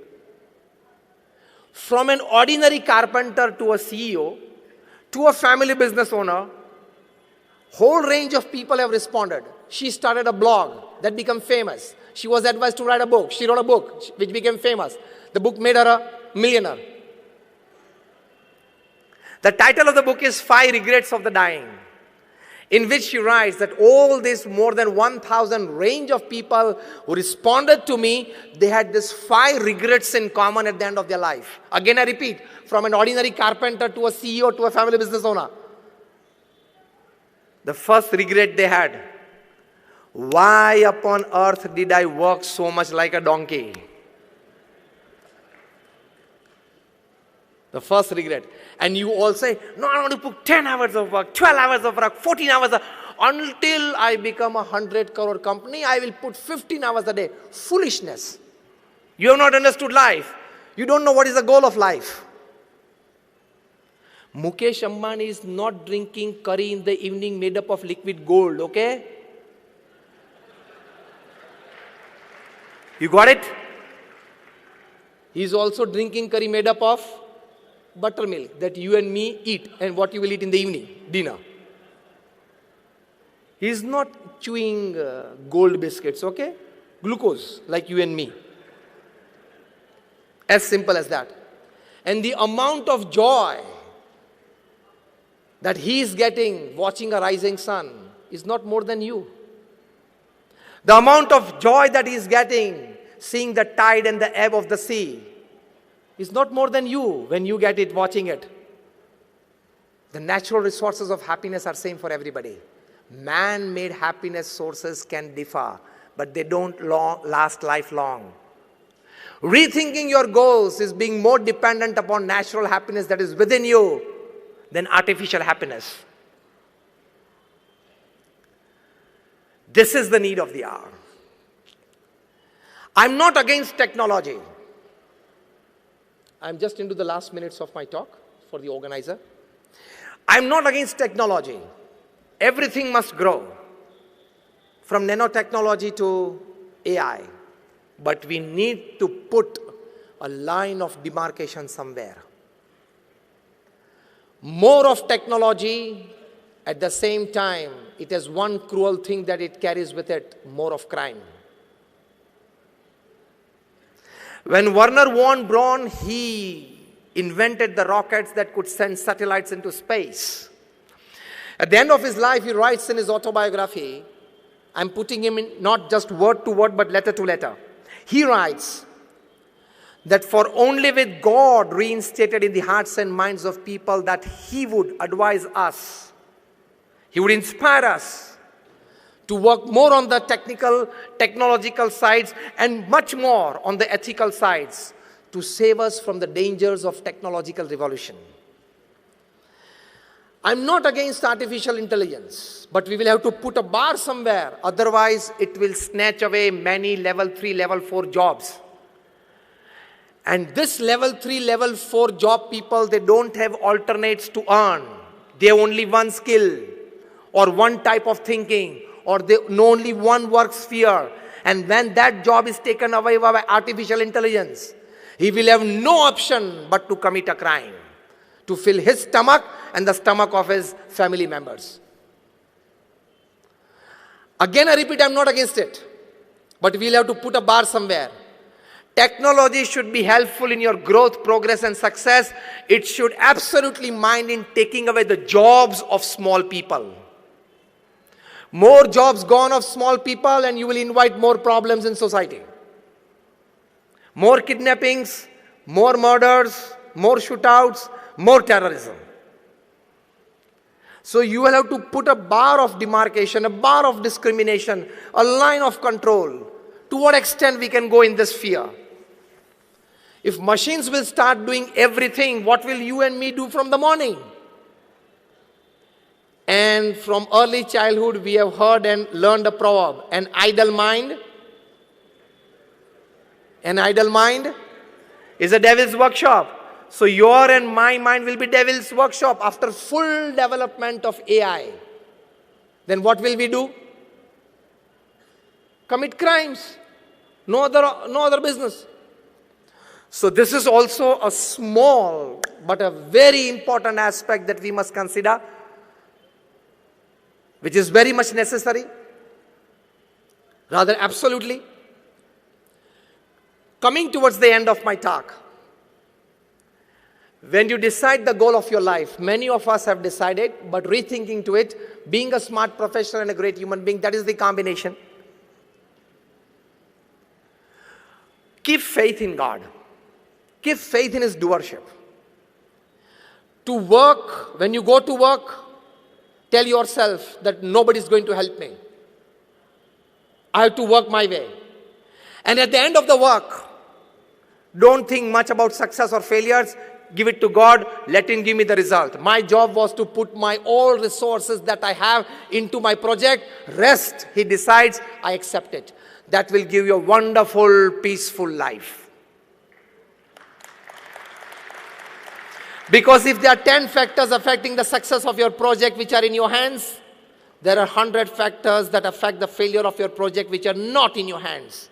From an ordinary carpenter to a CEO, to a family business owner, whole range of people have responded. She started a blog that became famous. She was advised to write a book. She wrote a book which became famous. The book made her a millionaire. The title of the book is 5 Regrets of the Dying, in which she writes that all this more than 1,000 range of people who responded to me, they had these 5 regrets in common at the end of their life. Again, I repeat, from an ordinary carpenter to a CEO to a family business owner. The first regret they had, why upon earth did I work so much like a donkey? The first regret. And you all say, no, I want to put 10 hours of work, 12 hours of work, 14 hours of, until I become a 100 crore company, I will put 15 hours a day. Foolishness. You have not understood life. You don't know what is the goal of life. Mukesh Ambani is not drinking curry in the evening made up of liquid gold, okay? You got it? He is also drinking curry made up of buttermilk that you and me eat, and what you will eat in the evening, dinner. He is not chewing gold biscuits, okay? Glucose, like you and me. As simple as that. And the amount of joy that he is getting watching a rising sun is not more than you. The amount of joy that he is getting seeing the tide and the ebb of the sea is not more than you when you get it watching it. The natural resources of happiness are same for everybody. Man-made happiness sources can differ, but they don't last lifelong. Rethinking your goals is being more dependent upon natural happiness that is within you than artificial happiness. This is the need of the hour. I'm not against technology. I'm just into the last minutes of my talk for the organizer. I'm not against technology. Everything must grow, from nanotechnology to AI. But we need to put a line of demarcation somewhere. More of technology, at the same time, it has one cruel thing that it carries with it, more of crime. When Werner von Braun, he invented the rockets that could send satellites into space. At the end of his life, he writes in his autobiography, I'm putting him in not just word to word, but letter to letter. He writes that for only with God reinstated in the hearts and minds of people that he would advise us, he would inspire us to work more on the technological sides and much more on the ethical sides to save us from the dangers of technological revolution. I'm not against artificial intelligence, but we will have to put a bar somewhere. Otherwise, it will snatch away many level 3, level 4 jobs. And this level 3, level 4 job people, they don't have alternates to earn. They have only one skill or one type of thinking, or they know only one work sphere. And when that job is taken away by artificial intelligence, he will have no option but to commit a crime, to fill his stomach and the stomach of his family members. Again, I repeat, I'm not against it. But we'll have to put a bar somewhere. Technology should be helpful in your growth, progress, and success. It should absolutely mind in taking away the jobs of small people. More jobs gone of small people and you will invite more problems in society. More kidnappings, more murders, more shootouts, more terrorism. So you will have to put a bar of demarcation, a bar of discrimination, a line of control. To what extent we can go in this sphere? If machines will start doing everything, what will you and me do from the morning? And from early childhood, we have heard and learned a proverb, an idle mind is a devil's workshop. So your and my mind will be devil's workshop after full development of AI. Then what will we do? Commit crimes. No other business. So this is also a small but a very important aspect that we must consider, which is very much necessary, rather absolutely. Coming towards the end of my talk, when you decide the goal of your life, many of us have decided, but rethinking to it, being a smart professional and a great human being, that is the combination. Keep faith in God. Keep faith in His doership. To work, when you go to work, tell yourself that nobody is going to help me. I have to work my way. And at the end of the work, don't think much about success or failures. Give it to God. Let Him give me the result. My job was to put my all resources that I have into my project. Rest, He decides, I accept it. That will give you a wonderful, peaceful life. Because if there are 10 factors affecting the success of your project which are in your hands, there are 100 factors that affect the failure of your project which are not in your hands.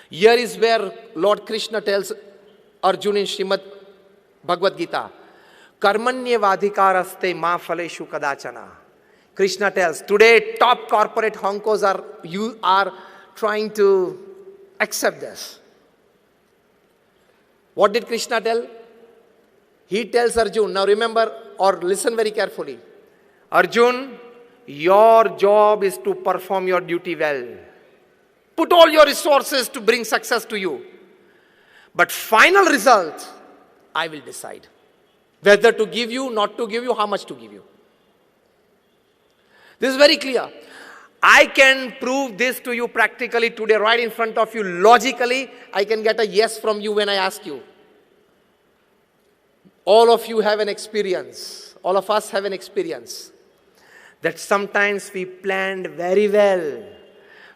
Here is where Lord Krishna tells Arjuna in Srimad Bhagavad Gita, Karmanyevadhikaraste ma phaleshu kadachana. Krishna tells, today top corporate honkos are trying to accept this. What did Krishna tell? He tells Arjuna, now remember or listen very carefully. Arjun, your job is to perform your duty well. Put all your resources to bring success to you. But final result, I will decide. Whether to give you, not to give you, how much to give you. This is very clear. I can prove this to you practically today, right in front of you. Logically, I can get a yes from you when I ask you. All of you have an experience. All of us have an experience that sometimes we planned very well.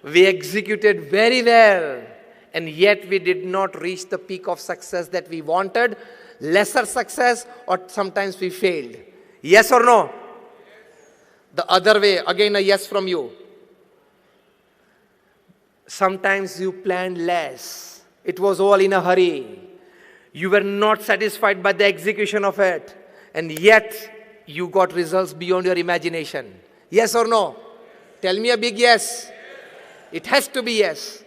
We executed very well. And yet we did not reach the peak of success that we wanted. Lesser success, or sometimes we failed. Yes or no? The other way, again a yes from you. Sometimes you planned less. It was all in a hurry. You were not satisfied by the execution of it. And yet, you got results beyond your imagination. Yes or no? Tell me a big yes. It has to be yes.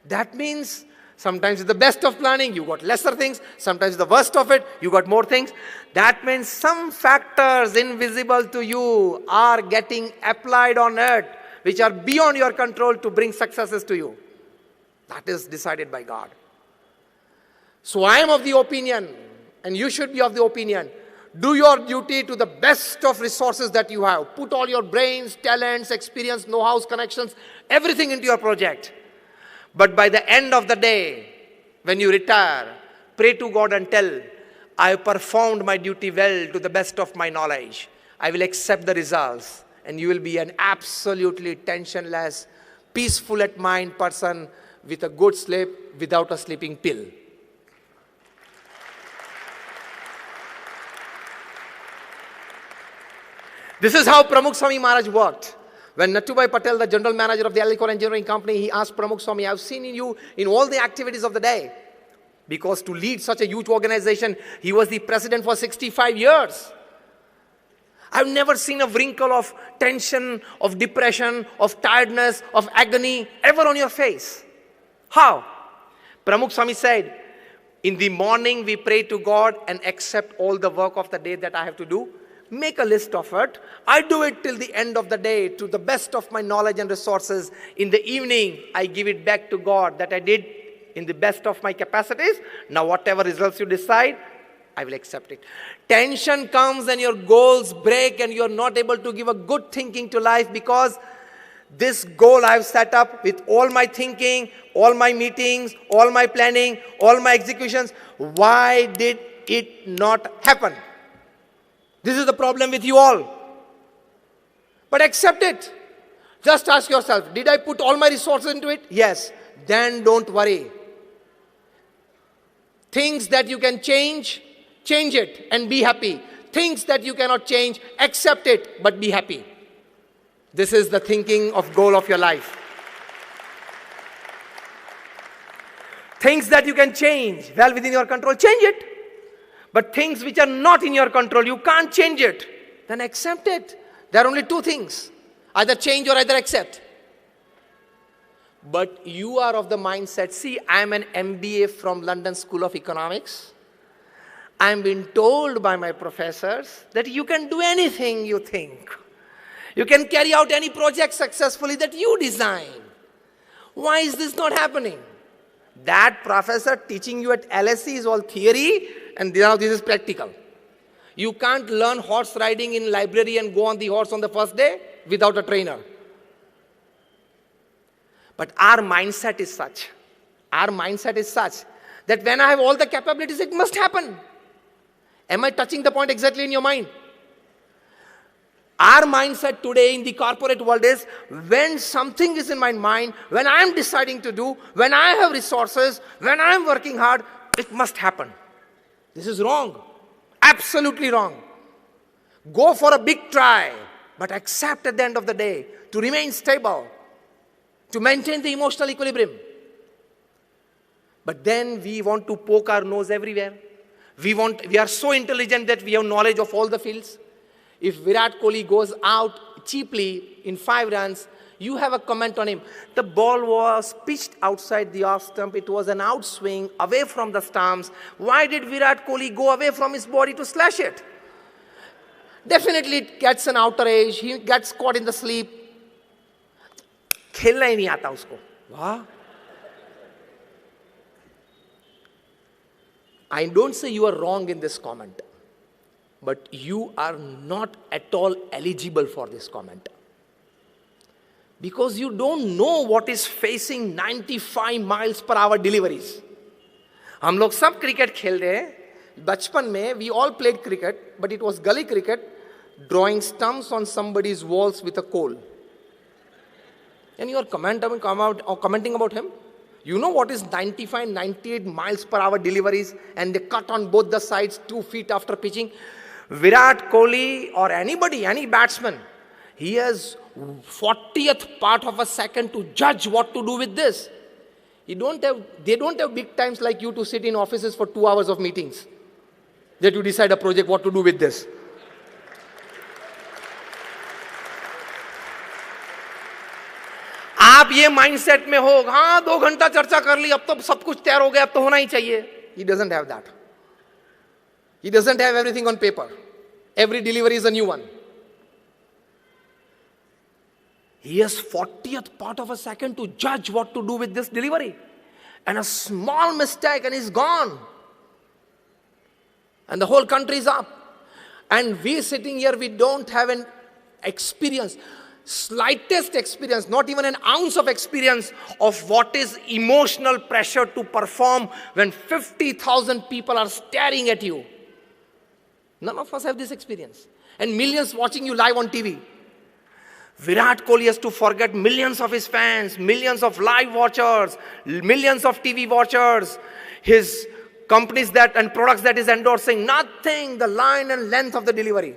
That means sometimes it's the best of planning, you got lesser things. Sometimes the worst of it, you got more things. That means some factors invisible to you are getting applied on it, which are beyond your control to bring successes to you. That is decided by God. So I am of the opinion, and you should be of the opinion, do your duty to the best of resources that you have. Put all your brains, talents, experience, know-hows, connections, everything into your project. But by the end of the day, when you retire, pray to God and tell, I have performed my duty well to the best of my knowledge. I will accept the results. And you will be an absolutely tensionless, peaceful at mind person with a good sleep without a sleeping pill. This is how Pramukh Swami Maharaj worked. When Nattubai Patel, the general manager of the Alicor Engineering Company, he asked Pramukh Swami, I have seen in you in all the activities of the day. Because to lead such a huge organization, he was the president for 65 years. I've never seen a wrinkle of tension, of depression, of tiredness, of agony ever on your face. How? Pramukh Swami said, in the morning we pray to God and accept all the work of the day that I have to do. Make a list of it. I do it till the end of the day to the best of my knowledge and resources. In the evening, I give it back to God that I did in the best of my capacities. Now whatever results you decide, I will accept it. Tension comes and your goals break and you're not able to give a good thinking to life because this goal I've set up with all my thinking, all my meetings, all my planning, all my executions, why did it not happen? This is the problem with you all. But accept it. Just ask yourself, did I put all my resources into it? Yes. Then don't worry. Things that you can change, change it and be happy. Things that you cannot change, accept it but be happy. This is the thinking of goal of your life. Things that you can change, well within your control, change it. But things which are not in your control, you can't change it, then accept it. There are only two things, either change or either accept. But you are of the mindset, see, I am an MBA from London School of Economics. I am being told by my professors that you can do anything you think. You can carry out any project successfully that you design. Why is this not happening? That professor teaching you at LSE is all theory and now this is practical. You can't learn horse riding in library and go on the horse on the first day without a trainer. But our mindset is such that when I have all the capabilities, it must happen. Am I touching the point exactly in your mind? Our mindset today in the corporate world is when something is in my mind, when I am deciding to do, when I have resources, when I am working hard, it must happen. This is wrong. Absolutely wrong. Go for a big try, but accept at the end of the day to remain stable, to maintain the emotional equilibrium. But then we want to poke our nose everywhere. We are so intelligent that we have knowledge of all the fields. If Virat Kohli goes out cheaply in 5 runs, you have a comment on him. The ball was pitched outside the off stump. It was an outswing away from the stumps. Why did Virat Kohli go away from his body to slash it? Definitely it gets an outrage. He gets caught in the sleep. खेलना ही नहीं आता उसको. वाह. I don't say you are wrong in this comment, but you are not at all eligible for this comment. Because you don't know what is facing 95 miles per hour deliveries. हम लोग सब cricket खेल रहे हैं. बचपन में we all played cricket, but it was gully cricket, drawing stumps on somebody's walls with a coal. And you are commenting about him. You know what is 95, 98 miles per hour deliveries, and they cut on both the sides 2 feet after pitching. Virat Kohli or anybody, any batsman, he has 40th part of a second to judge what to do with this. They don't have big times like you to sit in offices for 2 hours of meetings that you decide a project what to do with this. आप ये mindset में हो, हाँ 2 घंटा चर्चा कर ली, अब तो सब कुछ तैयार हो गया, अब तो होना ही चाहिए. He doesn't have that. He doesn't have everything on paper. Every delivery is a new one. He has 40th part of a second to judge what to do with this delivery. And a small mistake and he's gone. And the whole country is up. And we sitting here, we don't have an experience, slightest experience, not even an ounce of experience of what is emotional pressure to perform when 50,000 people are staring at you. None of us have this experience. And millions watching you live on TV. Virat Kohli has to forget millions of his fans, millions of live watchers, millions of TV watchers, his companies that and products that is endorsing, nothing, the line and length of the delivery.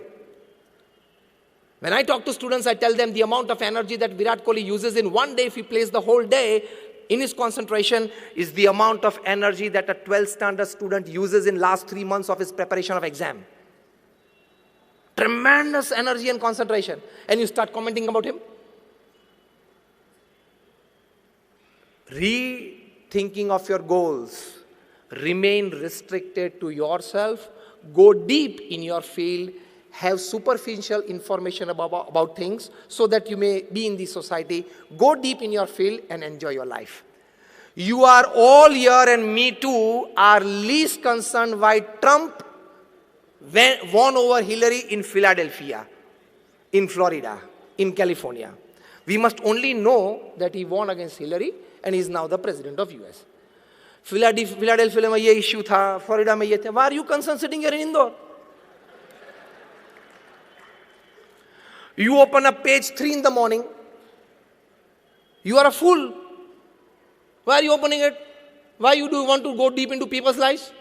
When I talk to students, I tell them the amount of energy that Virat Kohli uses in one day, if he plays the whole day in his concentration, is the amount of energy that a 12th standard student uses in last 3 months of his preparation of exam. Tremendous energy and concentration. And you start commenting about him. Rethinking of your goals. Remain restricted to yourself. Go deep in your field. Have superficial information about things so that you may be in the society. Go deep in your field and enjoy your life. You are all here, and me too, are least concerned why Trump won over Hillary in Philadelphia, in Florida, in California. We must only know that he won against Hillary and he is now the president of US. Philadelphia में ये issue था, Florida में ये था. Why are you concerned sitting here in Indore? You open up page 3 in the morning. You are a fool. Why are you opening it? Why do you want to go deep into people's lives?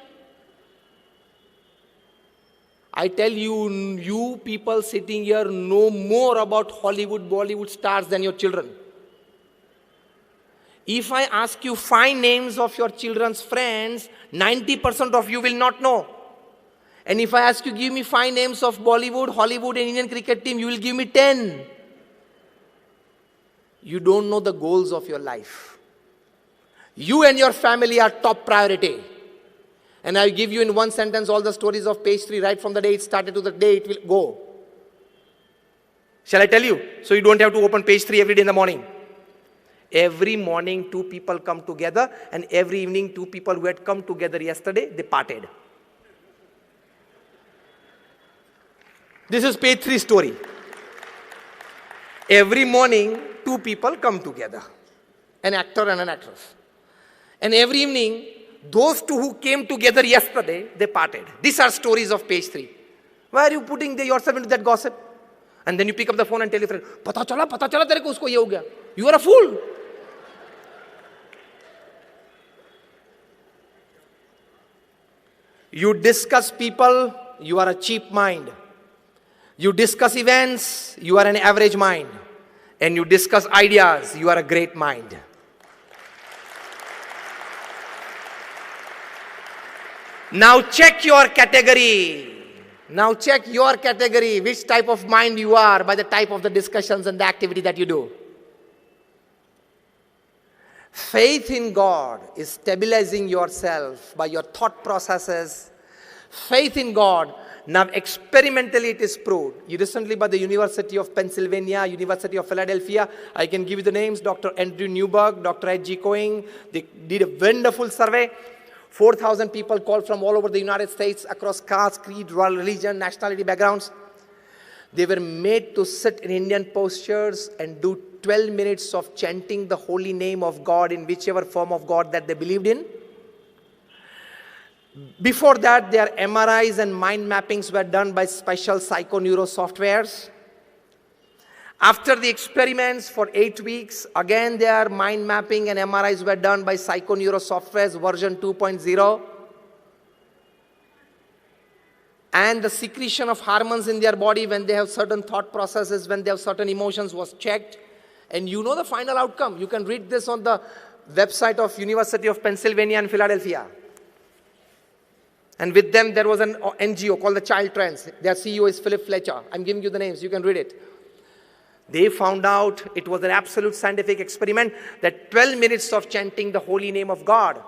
I tell you, you people sitting here know more about Hollywood, Bollywood stars than your children. If I ask you 5 names of your children's friends, 90% of you will not know. And if I ask you, give me 5 names of Bollywood, Hollywood and Indian cricket team, you will give me 10. You don't know the goals of your life. You and your family are top priority. And I'll give you in one sentence all the stories of page 3, right from the day it started to the day it will go. Shall I tell you? So you don't have to open page 3 every day in the morning. Every morning 2 people come together, and every evening 2 people who had come together yesterday, they parted. This is page 3 story. Every morning 2 people come together, an actor and an actress. And every evening, those 2 who came together yesterday, they parted. These are stories of page 3. Why are you putting yourself into that gossip? And then you pick up the phone and tell your friend, pata chala tere ko usko ye ho gaya. You are a fool. You discuss people, you are a cheap mind. You discuss events, you are an average mind. And you discuss ideas, you are a great mind. Now check your category. Now check your category, which type of mind you are by the type of the discussions and the activity that you do. Faith in God is stabilizing yourself by your thought processes. Faith in God. Now experimentally it is proved. Recently by the University of Pennsylvania, University of Philadelphia, I can give you the names, Dr. Andrew Newberg, Dr. H.G. Coing, they did a wonderful survey. 4,000 people called from all over the United States, across caste, creed, religion, nationality, backgrounds. They were made to sit in Indian postures and do 12 minutes of chanting the holy name of God in whichever form of God that they believed in. Before that, their MRIs and mind mappings were done by special psychoneuro softwares. After the experiments for 8 weeks, again their mind mapping and MRIs were done by psychoneuro softwares version 2.0. And the secretion of hormones in their body when they have certain thought processes, when they have certain emotions was checked. And you know the final outcome. You can read this on the website of University of Pennsylvania and Philadelphia. And with them, there was an NGO called the Child Trends. Their CEO is Philip Fletcher. I'm giving you the names. You can read it. They found out it was an absolute scientific experiment that 12 minutes of chanting the holy name of God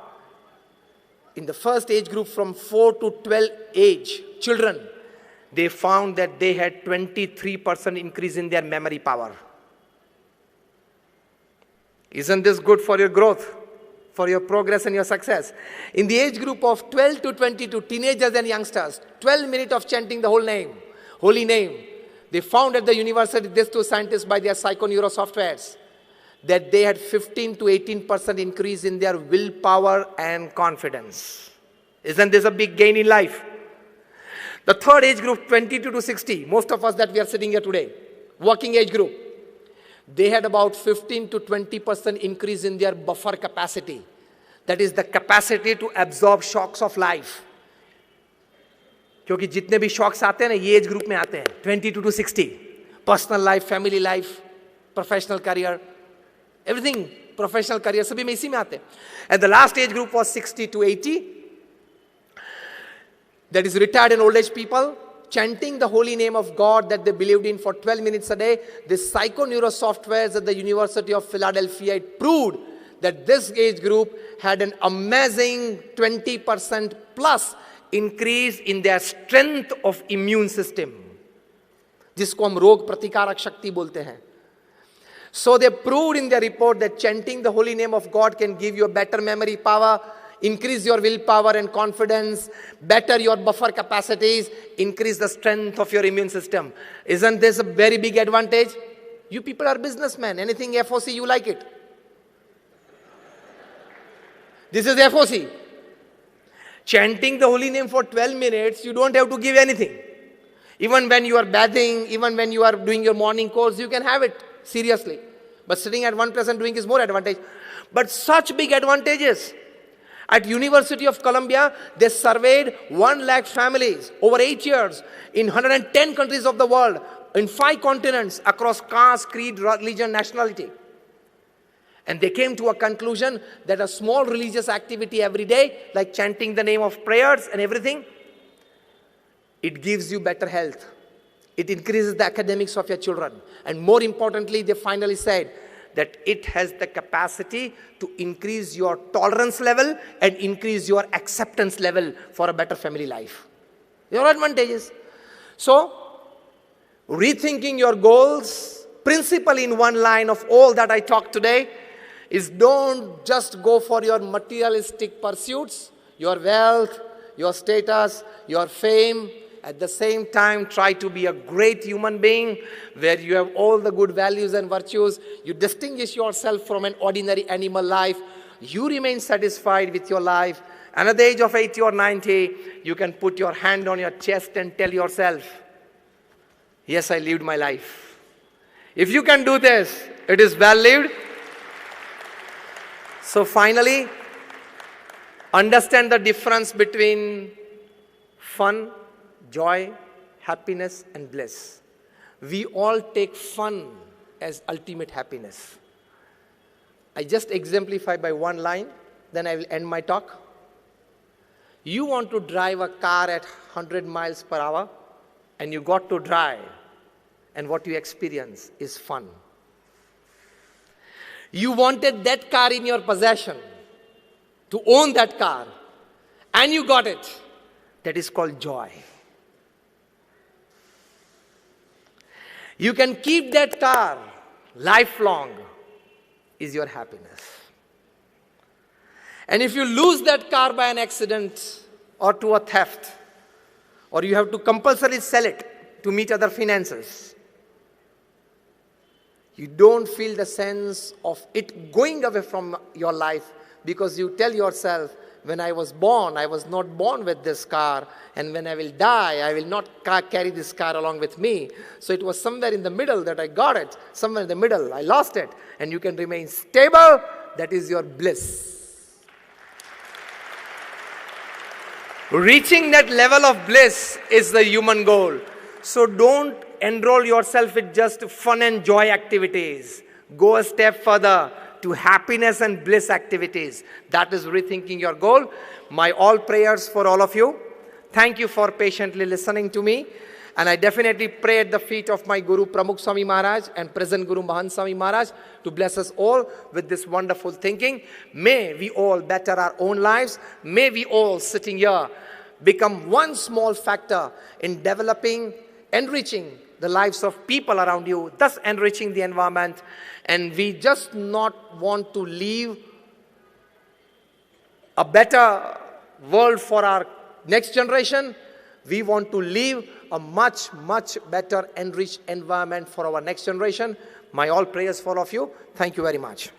in the first age group from 4 to 12 age children, they found that they had 23% increase in their memory power. Isn't this good for your growth? For your progress and your success? In the age group of 12 to 22, teenagers and youngsters, 12 minutes of chanting the holy name, they found at the university, these two scientists by their psychoneuro softwares, that they had 15 to 18% increase in their willpower and confidence. Isn't this a big gain in life? The third age group, 22 to 60, most of us that we are sitting here today, working age group, they had about 15 to 20% increase in their buffer capacity. That is the capacity to absorb shocks of life. क्योंकि जितने भी shocks आते हैं ना ये age group में आते हैं 22 to 60. Personal life, family life, professional career, everything, professional career सभी में इसी में आते हैं. And the last age group was 60 to 80. That is retired and old age people, chanting the holy name of God that they believed in for 12 minutes a day. The psychoneuro softwares at the University of Philadelphia, it proved that this age group had an amazing 20% plus increase in their strength of immune system, जिसको हम रोग प्रतिकारक शक्ति बोलते हैं. So they proved in their report that chanting the holy name of God can give you a better memory power, increase your willpower and confidence, better your buffer capacities, increase the strength of your immune system. Isn't this a very big advantage? You people are businessmen. Anything FOC, you like it. This is FOC. Chanting the holy name for 12 minutes, you don't have to give anything. Even when you are bathing, even when you are doing your morning course, you can have it seriously. But sitting at one place and doing is more advantage. But such big advantages. At University of Columbia, they surveyed 1 lakh families over 8 years in 110 countries of the world, in 5 continents, across caste, creed, religion, nationality. And they came to a conclusion that a small religious activity every day, like chanting the name of prayers and everything, it gives you better health. It increases the academics of your children. And more importantly, they finally said that it has the capacity to increase your tolerance level and increase your acceptance level for a better family life. There are advantages. So, rethinking your goals, principle in one line of all that I talked today, is don't just go for your materialistic pursuits, your wealth, your status, your fame. At the same time, try to be a great human being where you have all the good values and virtues. You distinguish yourself from an ordinary animal life. You remain satisfied with your life. And at the age of 80 or 90, you can put your hand on your chest and tell yourself, yes, I lived my life. If you can do this, it is well lived. So finally, understand the difference between fun, joy, happiness, and bliss. We all take fun as ultimate happiness. I just exemplify by one line, then I will end my talk. You want to drive a car at 100 miles per hour, and you got to drive, and what you experience is fun. You wanted that car in your possession, to own that car, and you got it. That is called joy. You can keep that car lifelong, is your happiness. And if you lose that car by an accident or to a theft, or you have to compulsorily sell it to meet other finances, you don't feel the sense of it going away from your life, because you tell yourself, when I was born, I was not born with this car, and when I will die, I will not carry this car along with me. So it was somewhere in the middle that I got it, somewhere in the middle I lost it, and you can remain stable. That is your bliss. Reaching that level of bliss is the human goal. So don't enroll yourself with just fun and joy activities. Go a step further to happiness and bliss activities. That is rethinking your goal. My all prayers for all of you. Thank you for patiently listening to me. And I definitely pray at the feet of my Guru Pramukh Swami Maharaj and present Guru Mahant Swami Maharaj to bless us all with this wonderful thinking. May we all better our own lives. May we all sitting here become one small factor in developing, enriching the lives of people around you, thus enriching the environment. And we just not want to leave a better world for our next generation. We want to leave a much, much better enriched environment for our next generation. My all prayers for all of you. Thank you very much.